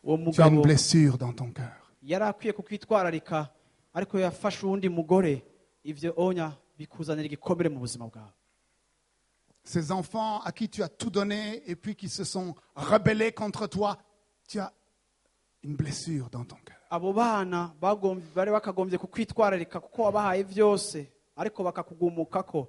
uwo tu as une mugabo blessure dans ton cœur. yari akwiye kukwitwararika ariko yafashe uwundi mugore, ivyo onya bikuzanira igikomere mu buzima bwawe. Ces enfants à qui tu as tout donné et puis qui se sont rebellés contre toi, tu as une blessure dans ton cœur. abo bana bari bakagombye kukwitwararika kuko wabahaye byose, ariko bakakugumukako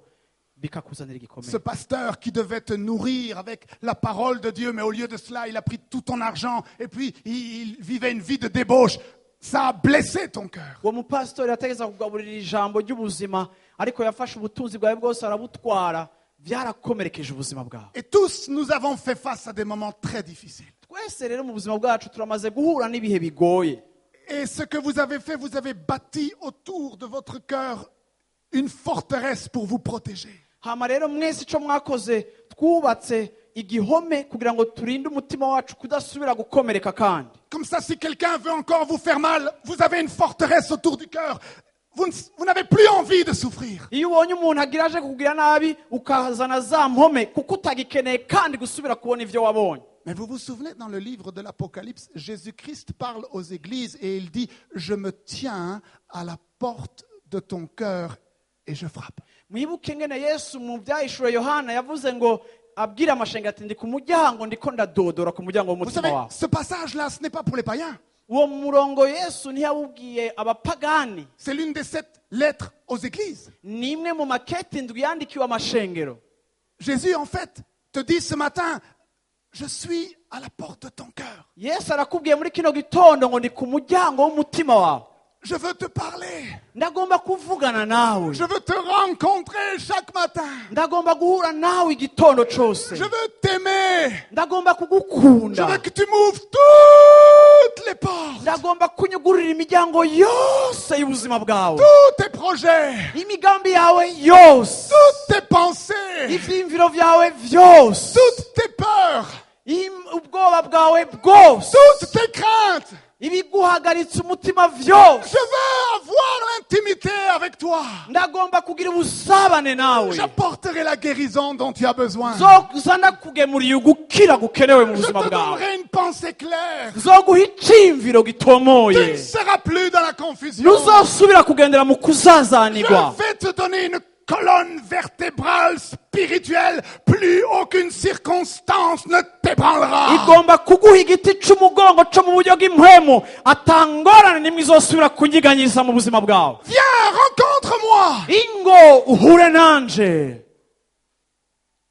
bikakuzanira Ce igikomere. pasteur qui devait te nourrir avec la parole de Dieu, mais au lieu de cela, il a pris tout ton argent et puis il vivait une vie de débauche. Ça a blessé ton cœur. uwo mupasitori yategeza kugaburira ijambo ry'ubuzima, ariko yafashe ubutunzi bwawe bwose arabutwara, byarakomerekeje ubuzima bwawe. Et tous, nous avons fait face à des moments très difficiles. twese rero mu buzima bwacu turamaze guhura n'ibihe bigoye. Et ce que vous avez fait, vous avez bâti autour de votre cœur une forteresse pour vous protéger. hama rero mwese ico mwakoze, twubatse igihome kugira ngo turinde umutima wacu kudasubira gukomereka kandi. Comme ça, si quelqu'un veut encore vous faire mal, vous avez une forteresse autour du cœur. Vous n'avez plus envie de souffrir. iyo ubonye umuntu agira aje kukugira nabi, ukazana za mpome kuko utagikeneye kandi gusubira kubona ivyo wabonye. Mais vous vous souvenez, dans le livre de l'Apocalypse, Jésus-Christ parle aux églises et il dit, je me tiens à la porte de ton cœur et je frappe. mwibuke ngene yesu mu byahishura yohana yavuze ngo abwira amashenga ati ndi ku muryango ndiko ndadodora ku muryango Vous w'umutima savez, wawe. ce passage-là, ce n'est pas pour les païens. uwo murongo yesu ntiyawubwiye abapagani, C'est l'une des 7 lettres aux églises. ni imwe mu makete indwi yandikiwe amashengero. Jésus, en fait, te dit ce matin, je suis à la porte de ton cœur. yesu arakubwiye muri kino gitondo ngo ndi ku muryango w'umutima wawe, Je veux te parler. ndagomba kuvugana nawe, Je veux te rencontrer chaque matin. ndagomba guhura nawe igitondo cose, Je veux t'aimer. ndagomba Je kugukunda, veux que tu m'ouvres toutes les portes. ndagomba kunyugurira imiryango yose y'ubuzima bwawe, Tous tes projets. imigambi yawe yose, Toutes tes pensées. ivyiyumviro vyawe vyose, Toutes tes peurs. ubwoba bwawe bwose, Toutes tes craintes. ibiguhagaritse umutima vyose, Je veux avoir l'intimité avec toi. ndagomba kugira ubusabane nawe, J'apporterai la guérison dont tu as besoin. zoza ndakugemuriye ugukira gukenewe mu Je buzima te bwawe, donnerai une pensée claire. zoguha iciyumviro Tu ne gitomoye, seras plus dans la confusion. ntuzosubira kugendera mu kuzazanirwa. Je vais te donner une colonne vertébrale spirituelle. Plus aucune circonstance ne t'ébranlera. igomba kuguha igiti c'umugongo co mu buryo bw'impwemu, atangorane nimwe izosubira kunyiganyiza mu buzima bwawe. Viens, rencontre-moi. ingo uhure nanje.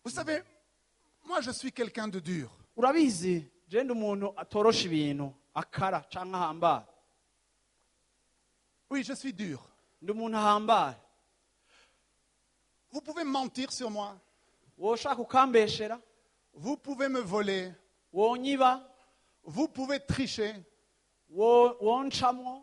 Vous savez, moi je suis quelqu'un de dur. urabizi je ndi umuntu atorosha ibintu, akara canke ahambara. Oui, je suis dur. ndi umuntu ahambaye Vous pouvez mentir sur moi. woshaka ukambeshera Vous pouvez me voler. wonyiba Vous pouvez tricher. woncamwo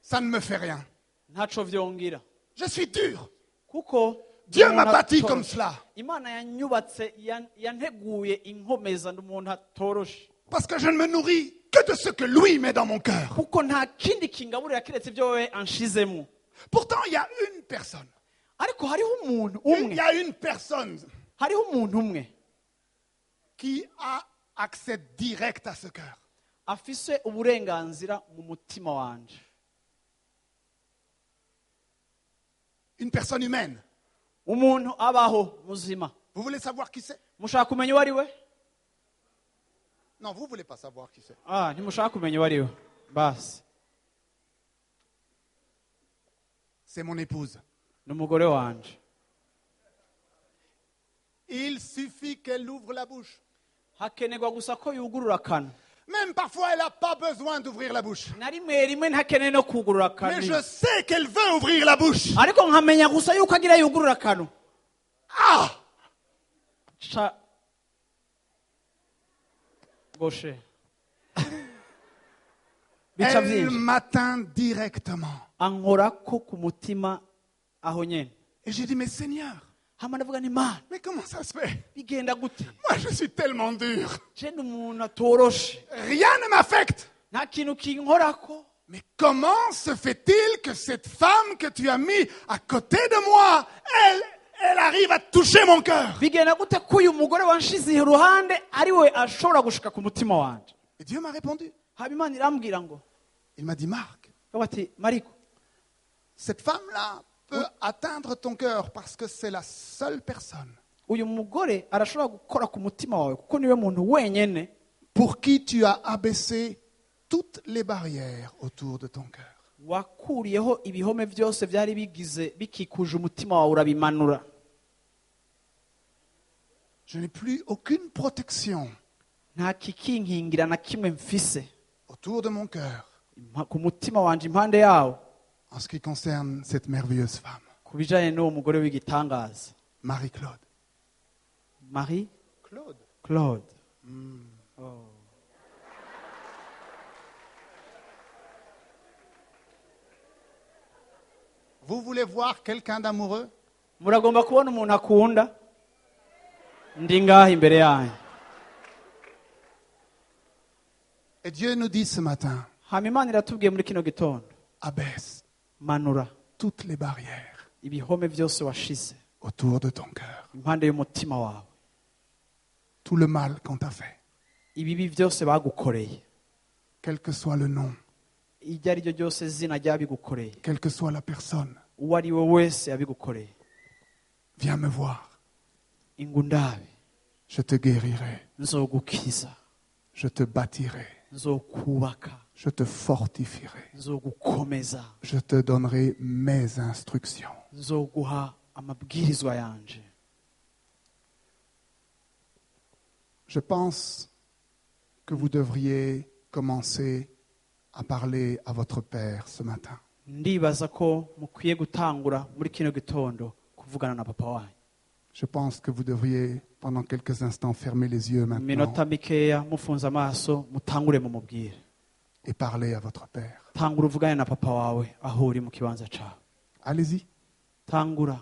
Ça ne me fait rien. ntaco vyongira Je suis dur. kuko Dieu ndi m'a umuntu bâti atoroshe. comme cela. imana yanyubatse yanteguye inkomeza ndi umuntu atoroshe Parce que je ne me nourris que de ce que lui met dans mon cœur. kuko nta kindi kingaburira kiretse ibyo wewe anshizemo Pourtant, il y a une personne. ariko hariho umuntu Il umwe y a une personne hariho umuntu umwe qui a accès direct à ce cœur. afise uburenganzira mu mutima wanje Une personne humaine. umuntu abaho muzima Vous voulez savoir qui c'est? mushaka kumenya uwo ari we Non, vous ne voulez pas savoir qui c'est. ntimushaka kumenya uwo ari we basi C'est mon épouse. ni umugore wanje Il suffit qu'elle ouvre la bouche. hakenerwa gusa ko yugurura akanwa Même parfois, elle n'a pas besoin d'ouvrir la bouche. na rimwe rimwe ntakeneye no kugurura Mais je akanwa sais qu'elle veut ouvrir la bouche. ariko nkamenya gusa yuko agira yugurura akanwa Ah! Ca- goshe bica Elle byinshi m'atteint directement. ankorako ku mutima aho nyene Et j'ai dit, mais Seigneur, hama ndavuga nti mana mais comment ça se fait? bigenda gute Moi, je suis tellement dur. je ndi umuntu atoroshe Rien ne m'affecte. nta kintu kinkorako Mais comment se fait-il que cette femme que tu as mis à côté de moi, elle arrive à toucher mon cœur? bigenda gute ko uyu mugore wanshize iruhande ari we ashobora gushika ku mutima wanje Et Dieu m'a répondu. haba imana irambwira ngo Il m'a dit, Marc, avuga ati mariko cette femme-là peut atteindre ton cœur parce que c'est la seule personne uyu mugore arashobora gukora ku mutima wawe kuko niwe muntu wenyene pour qui tu as abaissé toutes les barrières autour de ton cœur. wakuriyeho ibihome byose byari bikikuje umutima wawe urabimanura Je n'ai plus aucune protection nta kikinkingira na kimwe mfise autour de mon cœur ku mutima wanje impande yawo en ce qui concerne cette merveilleuse femme, ku bijanye n'uwo mugore w'igitangaza Marie-Claude. marie Claude. claude Vous voulez voir quelqu'un d'amoureux? muragomba kubona umuntu akunda ndi ngaha imbere yanyu Et Dieu nous dit ce matin, hama imana iratubwiye muri kino gitondo abaisse manura toutes les barrières ibihome byose washize autour de ton cœur. impande y'umutima wawe Tout le mal qu'on t'a fait, ibibi byose bagukoreye quel que soit le nom, iryo ari ryo ryose zina ryabigukoreye quelle que soit la personne, uwo ari we wese yabigukoreye viens me voir. ingundabe Je te guérirai, nzogukiza je te bâtirai, nzokubaka je te fortifierai, nzogukomeza je te donnerai mes instructions. nzoguha amabwirizwa yanje Je pense que vous devriez commencer à parler à votre Père ce matin. ndibaza ko mukwiye gutangura muri kino gitondo kuvugana na papa wanyu Je pense que vous devriez, pendant quelques instants, fermer les yeux maintenant minota mikeya mufunze amaso mutangure mumubwire et parler à votre Père. tangura uvugane na papa wawe aho uri mu kibanza cawe Allez-y, tangura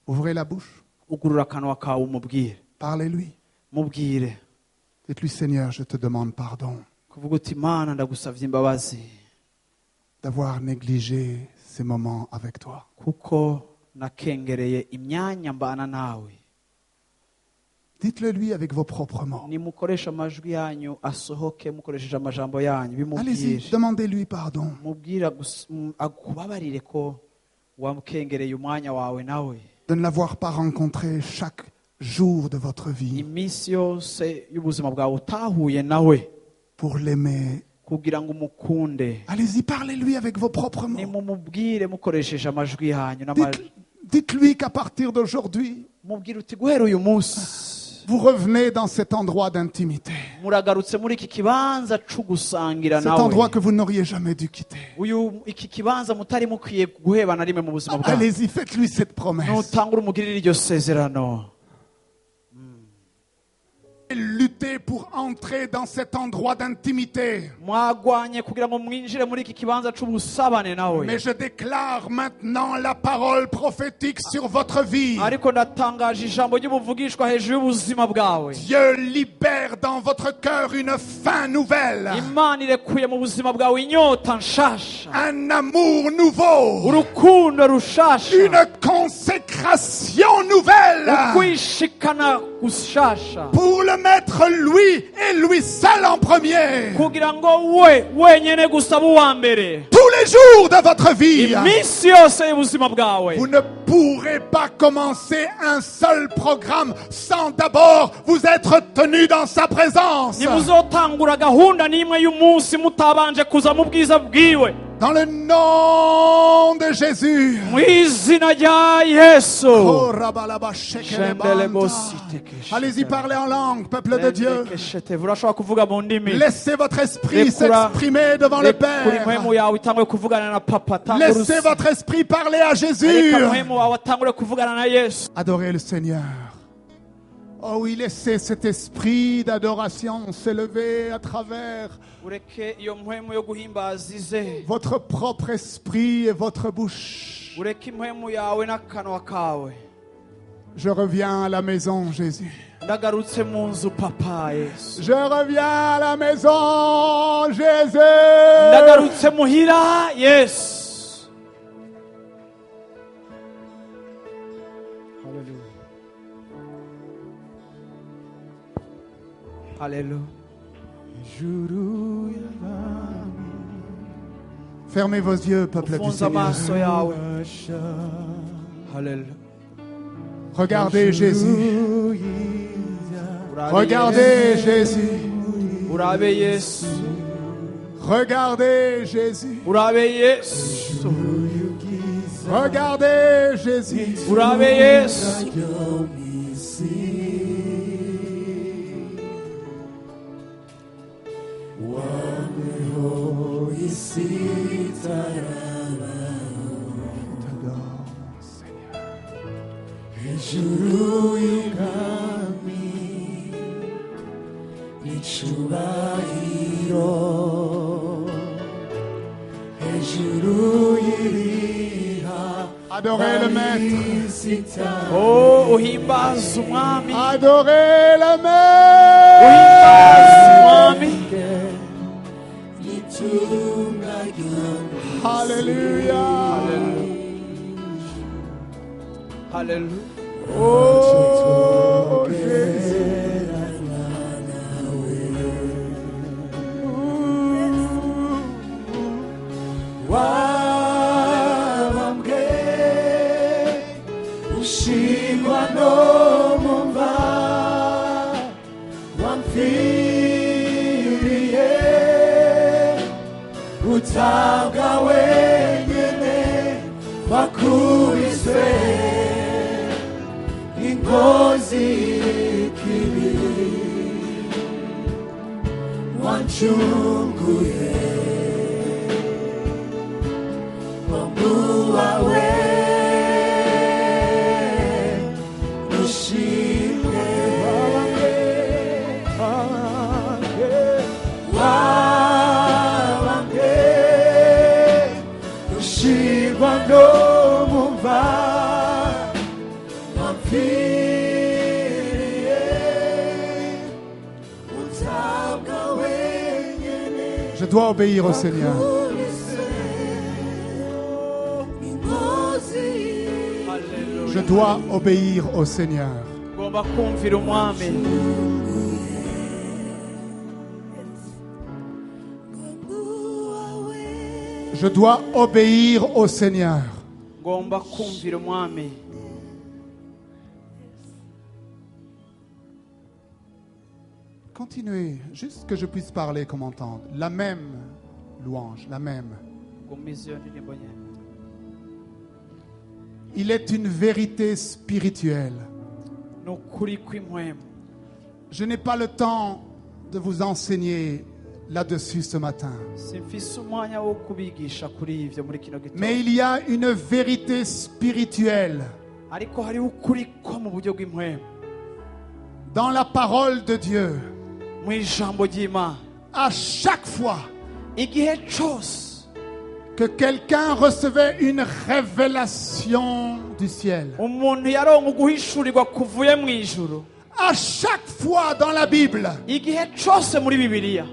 ouvrez la bouche, ugurura akanwa kawe umubwire parlez-lui. mubwire Dites-lui, Seigneur, je te demande pardon kuvuga uti mana ndagusavye imbabazi d'avoir négligé ces moments avec toi. kuko nakengereye imyanya mbana nawe Dites-le lui avec vos propres mots. nimukoresha amajwi yanyu asohoke mukoresheje amajambo yanyu Allez-y, bimubwire demandez-lui pardon. mubwira akubabarire ko wamukengereye umwanya wawe nawe De ne l'avoir pas rencontré chaque jour de votre vie iminsi yose y'ubuzima bwawe utahuye nawe pour l'aimer. kugira ngo umukunde Allez-y, parlez-lui avec vos propres mots. nimumubwire mukoresheje amajwi yanyu Dites-lui qu'à partir d'aujourd'hui, mubwire uti guhera uyu munsi Vous revenez dans cet endroit d'intimité. muragarutse muri iki kibanza cyo gusangira Cet endroit nawe que vous n'auriez jamais dû quitter. iki kibanza mutari mukwiye guheba na rimwe mu buzima bwawe Allez-y, faites-lui cette promesse. nutangura umugirire iryo sezerano Luttez pour entrer dans cet endroit d'intimité. mwagwanye kugira ngo mwinjire muri iki kibanza cy'ubusabane nawe Mais je déclare maintenant la parole prophétique sur votre vie. ariko ndatangaje ijambo ry'ubuvugishwa hejuru y'ubuzima bwawe Dieu libère dans votre cœur une fin nouvelle. imana irekuye mu buzima bwawe inyota nshasha Un amour nouveau. urukundo rushasha Une consécration nouvelle. ukwishikana gushasha Pour le mettre lui et lui seul en premier. kugira ngo we wenyene gusaba uwa mbere Tous les jours de votre vie. iminsi yose y'ubuzima bwawe Vous ne pourrez pas commencer un seul programme sans d'abord vous être tenu dans sa présence. ntimuzotangura gahunda n'imwe y'umunsi mutabanje kuza mu bwiza bwiwe Dans le nom de Jésus. mu izina rya yesu Oh, rabalaba, shekelebanta. Allez-y, parlez en langue, peuple de Dieu. urashobora kuvuga mu ndimi Laissez votre esprit Rekura- s'exprimer devant le kuri Père. mpwemu yawe itangure kuvugana na papa Laissez votre esprit parler à Jésus. reka mpwemu wawe atangure kuvugana na yesu Adorez le Seigneur. Oh oui, laissez cet esprit d'adoration s'élever à travers ureke iyo mpwemu yo guhimbaza ize votre propre esprit et votre bouche. ureke impwemu yawe n'akanwa kawe Je reviens à la maison, Jésus. ndagarutse mu nzu papa yesu Je reviens à la maison, Jésus. ndagarutse muhira yesu Alléluia. Fermez vos yeux, peuple du Ufunze Seigneur. amaso yawe Alléluia. Regardez Jésus. Urabe Regardez Yesu. Jésus. Urabe yesu Regardez Jésus. urabe yesu Regardez Jésus. urabe yesu Adorez le Maître. oh uhimbaza umwami Adorez le uhimbaza Maître. umwami Alléluia. Alléluia. Oh, Jésus. Utaga wenyene wakubiswe ingozi y'ikibi wancunguye Mungu wawe ushimwe Quando mumva Je dois obéir au Seigneur. Je dois obéir au Seigneur. ngomba kumvira umwami Je dois obéir au Seigneur. ngomba kumvira umwami Continuez, juste que je puisse parler comme entendre. La même louange, la même. gumiza iyo ndirimbo nyene Il est une vérité spirituelle ni ukuri kw'impwemu Je n'ai pas le temps de vous enseigner là-dessus ce matin. simfise umwanya wo kubigisha kuri ivyo muri kino gitondo. Mais il y a une vérité spirituelle Ariko hariho ukuri ko mu buryo bw'impwemu dans la parole de Dieu. mu ijambo ry'Imana. À chaque fois Igihe cose que quelqu'un recevait une révélation du ciel, umuntu yaronka uguhishurirwa kuvuye mu ijuru, à chaque fois dans la Bible igihe cose muri Bibiliya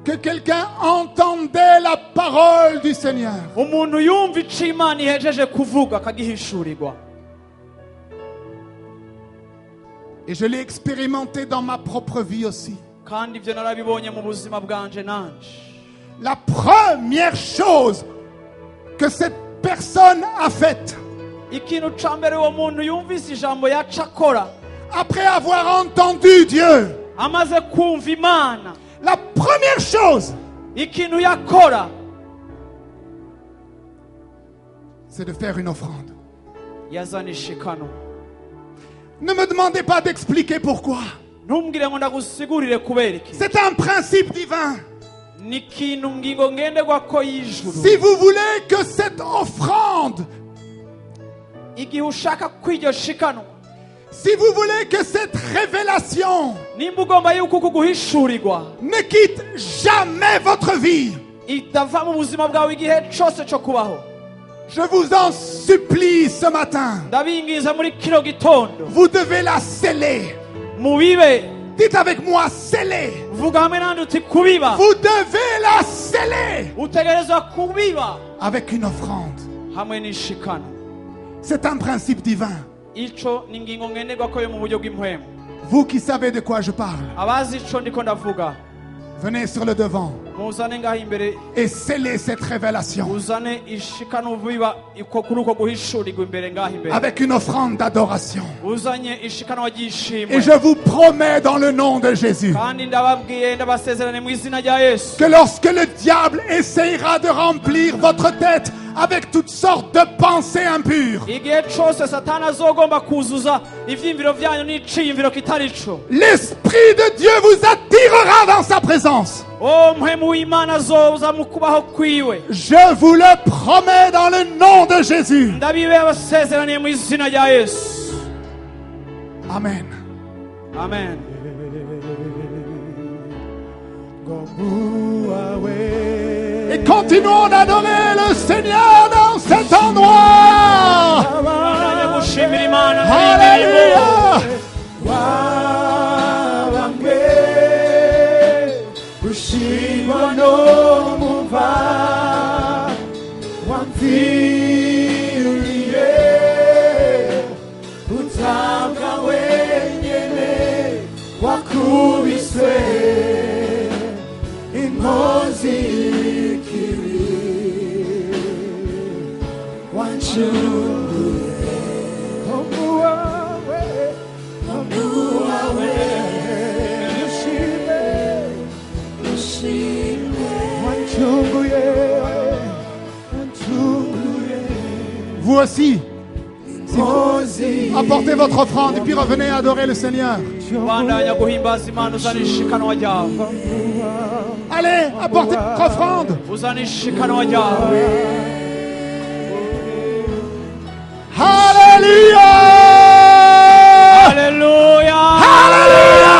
que quelqu'un entendait la parole du Seigneur, umuntu yumva ico Imana ihejeje kuvuga akagihishurirwa. et je l'ai expérimenté dans ma propre vie aussi. Kandi ivyo narabibonye mu buzima bwanje nanje. La première chose que cette personne a faite, Ikintu ca mbere uwo muntu yumvise ijambo yaca akora après avoir entendu Dieu, amaze kumva Imana, la première chose, ikintu yakora c'est de faire une offrande. yazana ishikano. Ne me demandez pas d'expliquer pourquoi. Ntumbwire ngo ndagusigurire kubera iki. C'est un principe divin. Ni ikintu ngingo ngenderwako y'ijuru. Si vous voulez que cette offrande, Igihe ushaka kw'iryo shikano, si vous voulez que cette révélation nimba ugomba yuko uku guhishurirwa ne quitte jamais votre vie, itava mu buzima bwawe igihe cose co kubaho, je vous en supplie ce matin, ndabingiza muri kino gitondo vous devez la sceller. mubibe. Dites avec moi, sceller. Vuga hamwe nandi uti kubiba. Vous devez la sceller Utegerezwa kubiba avec une offrande. hamwe n'ishikano. C'est un principe divin. Ico ni ingingo ngenderwako yo mu buryo bw'impwemu. Vous qui savez de quoi je parle, Abazi ico ndiko ndavuga venez sur le devant muzane ngaho imbere, et scellez cette révélation uzane ishikano ubiba iko kuri uko guhishurirwa imbere ngaho imbere, avec une offrande d'adoration. uzanye ishikano Et ry'ishimwe. je vous promets dans le nom de Jésus Kandi ndababwiye ndabasezerane mu izina rya Yesu, que lorsque le diable essayera de remplir votre tête avec toutes sortes de pensées impures, igihe cose satani azogomba kuzuza ivyiyumviro vyanyu n'iciyumviro kitari co, l'Esprit de Dieu vous attirera dans sa présence. o mpwemu w'Imana azoza mu kubaho kwiwe. Je vous le promets dans le nom de Jésus. Ndabibe abasezeraniye mu izina rya Yesu. Amen. Amen. Et continuons d'adorer le Seigneur dans cet endroit. Bandanya gushimira Imana muri iyi ndirimbo. wabambwe gushirwa no mumva wamviriye utabwa wenyene wakubiswe inkozi y'ikibi wancunguye omuwawe Vous aussi, apportez votre offrande et puis revenez adorer le Seigneur. Bandanya guhimbaza Imana, uzana ishikanwa ryawe. Allez, apportez votre offrande. Uzana ishikanwa ryawe. Alléluia! Haleluya. Alléluia!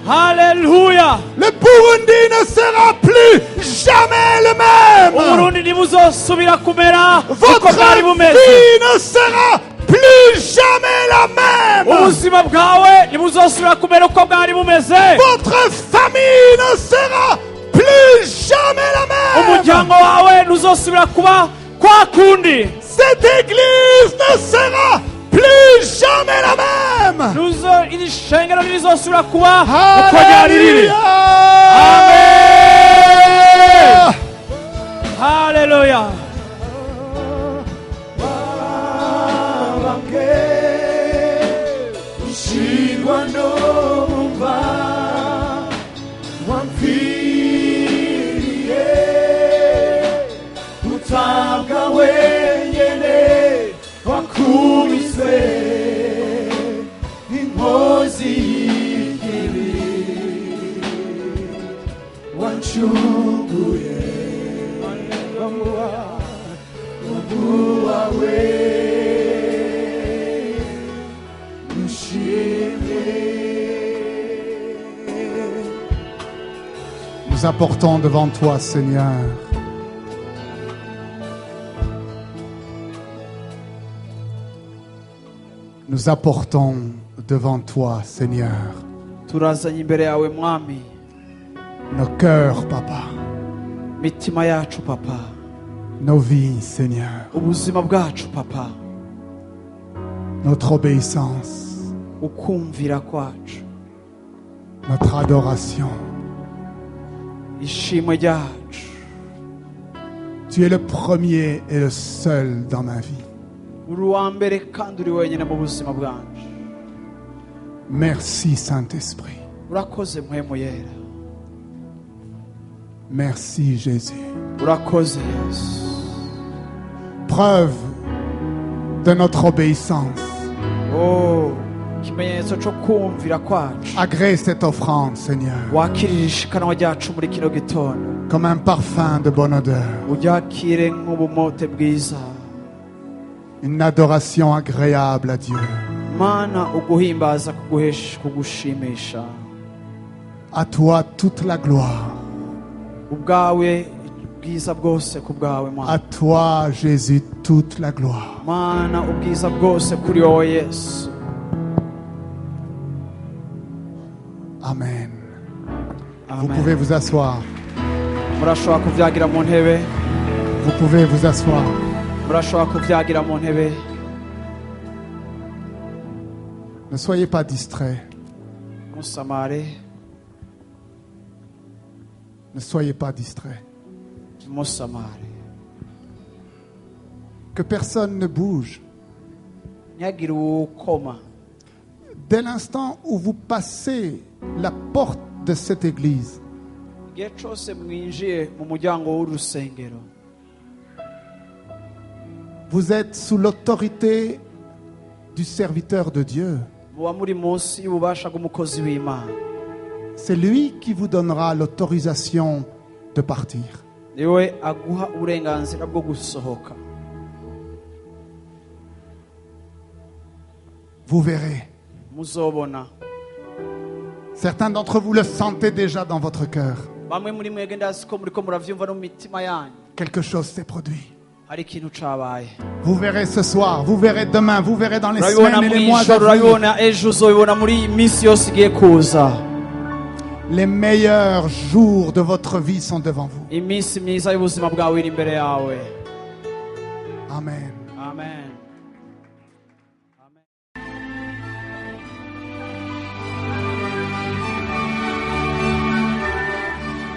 Haleluya. Le Burundi ne sera plus jamais le même. Uburundi ntibuzosubira kumera uko Votre bwari bumeze. vie ne sera plus jamais la même. Ubuzima bwawe ntibuzosubira kumera uko bwari bumeze. Votre famille ne sera plus jamais la même. Umuryango wawe ntuzosubira kuba kwa kundi. Cette église ne sera plus jamais la même. Iri shengero ntirizosubira kuba uko ryari riri. Alléluia. Haleluya. ushirwa no mumva wamviriye utabwa wenyene wakubiswe inkozi Nous apportons devant toi, Seigneur, nous apportons devant toi, Seigneur, turazanye imbere yawe mwami nos cœurs, Papa, mitima yacu papa, nos vies, Seigneur, ubuzima bwacu papa, notre obéissance, ukumvira kwacu, notre adoration. ishimwe ryacu. Tu es le premier et le seul dans ma vie. uri uwa mbere kandi uri wenyine mu buzima bwanje. Merci, Saint-Esprit. urakoze mpwemu yera, Merci, Jésus. urakoze yesu. Preuve de notre obéissance. Oh, ikimenyetso cyo kumvira kwacu, Agrée cette offrande, Seigneur, wakirira ishikanwa ryacu muri kino gitondo, comme un parfum de bonne odeur. uryakire nk'ubumote bwiza. Une adoration agréable à Dieu. mana uguhimbaza kugushimisha. À toi toute la gloire. ubwawe ubwiza bwose ku bwawe À mana. toi, Jésus, toute la gloire. mana ubwiza bwose kuri wowe yesu. Amen. Vous Amen. pouvez vous asseoir. murashobora kuvyagira mu ntebe, Vous pouvez vous asseoir. murashobora kuvyagira mu ntebe. Ne soyez pas distraits. musamare, Ne soyez pas distraits. musamare. Que personne ne bouge. ntihagire uwukoma. Dès l'instant où vous passez la porte de cette église, igihe cose mwinjiye mu muryango w'urusengero, vous êtes sous l'autorité du serviteur de Dieu. muba muri munsi y'ububasha bw'umukozi w'imana. C'est lui qui vous donnera l'autorisation de partir. niwe aguha uburenganzira bwo gusohoka. Vous verrez. muzobona. Certains d'entre vous le sentez déjà dans votre cœur. bamwe muri mwebwe ndazi ko muriko muravyumva no mu mitima yanyu. Quelque chose s'est produit. hari ikintu cabaye. Vous verrez ce soir, vous verrez demain, vous verrez dans les urabibona semaines et les mois à mw'ijoro, venir. urabibona ejo, uzobibona muri iyi minsi yose igiye kuza. Les meilleurs jours de votre vie sont devant vous. iminsi myiza y'ubuzima bwawe iri imbere yawe. Amen.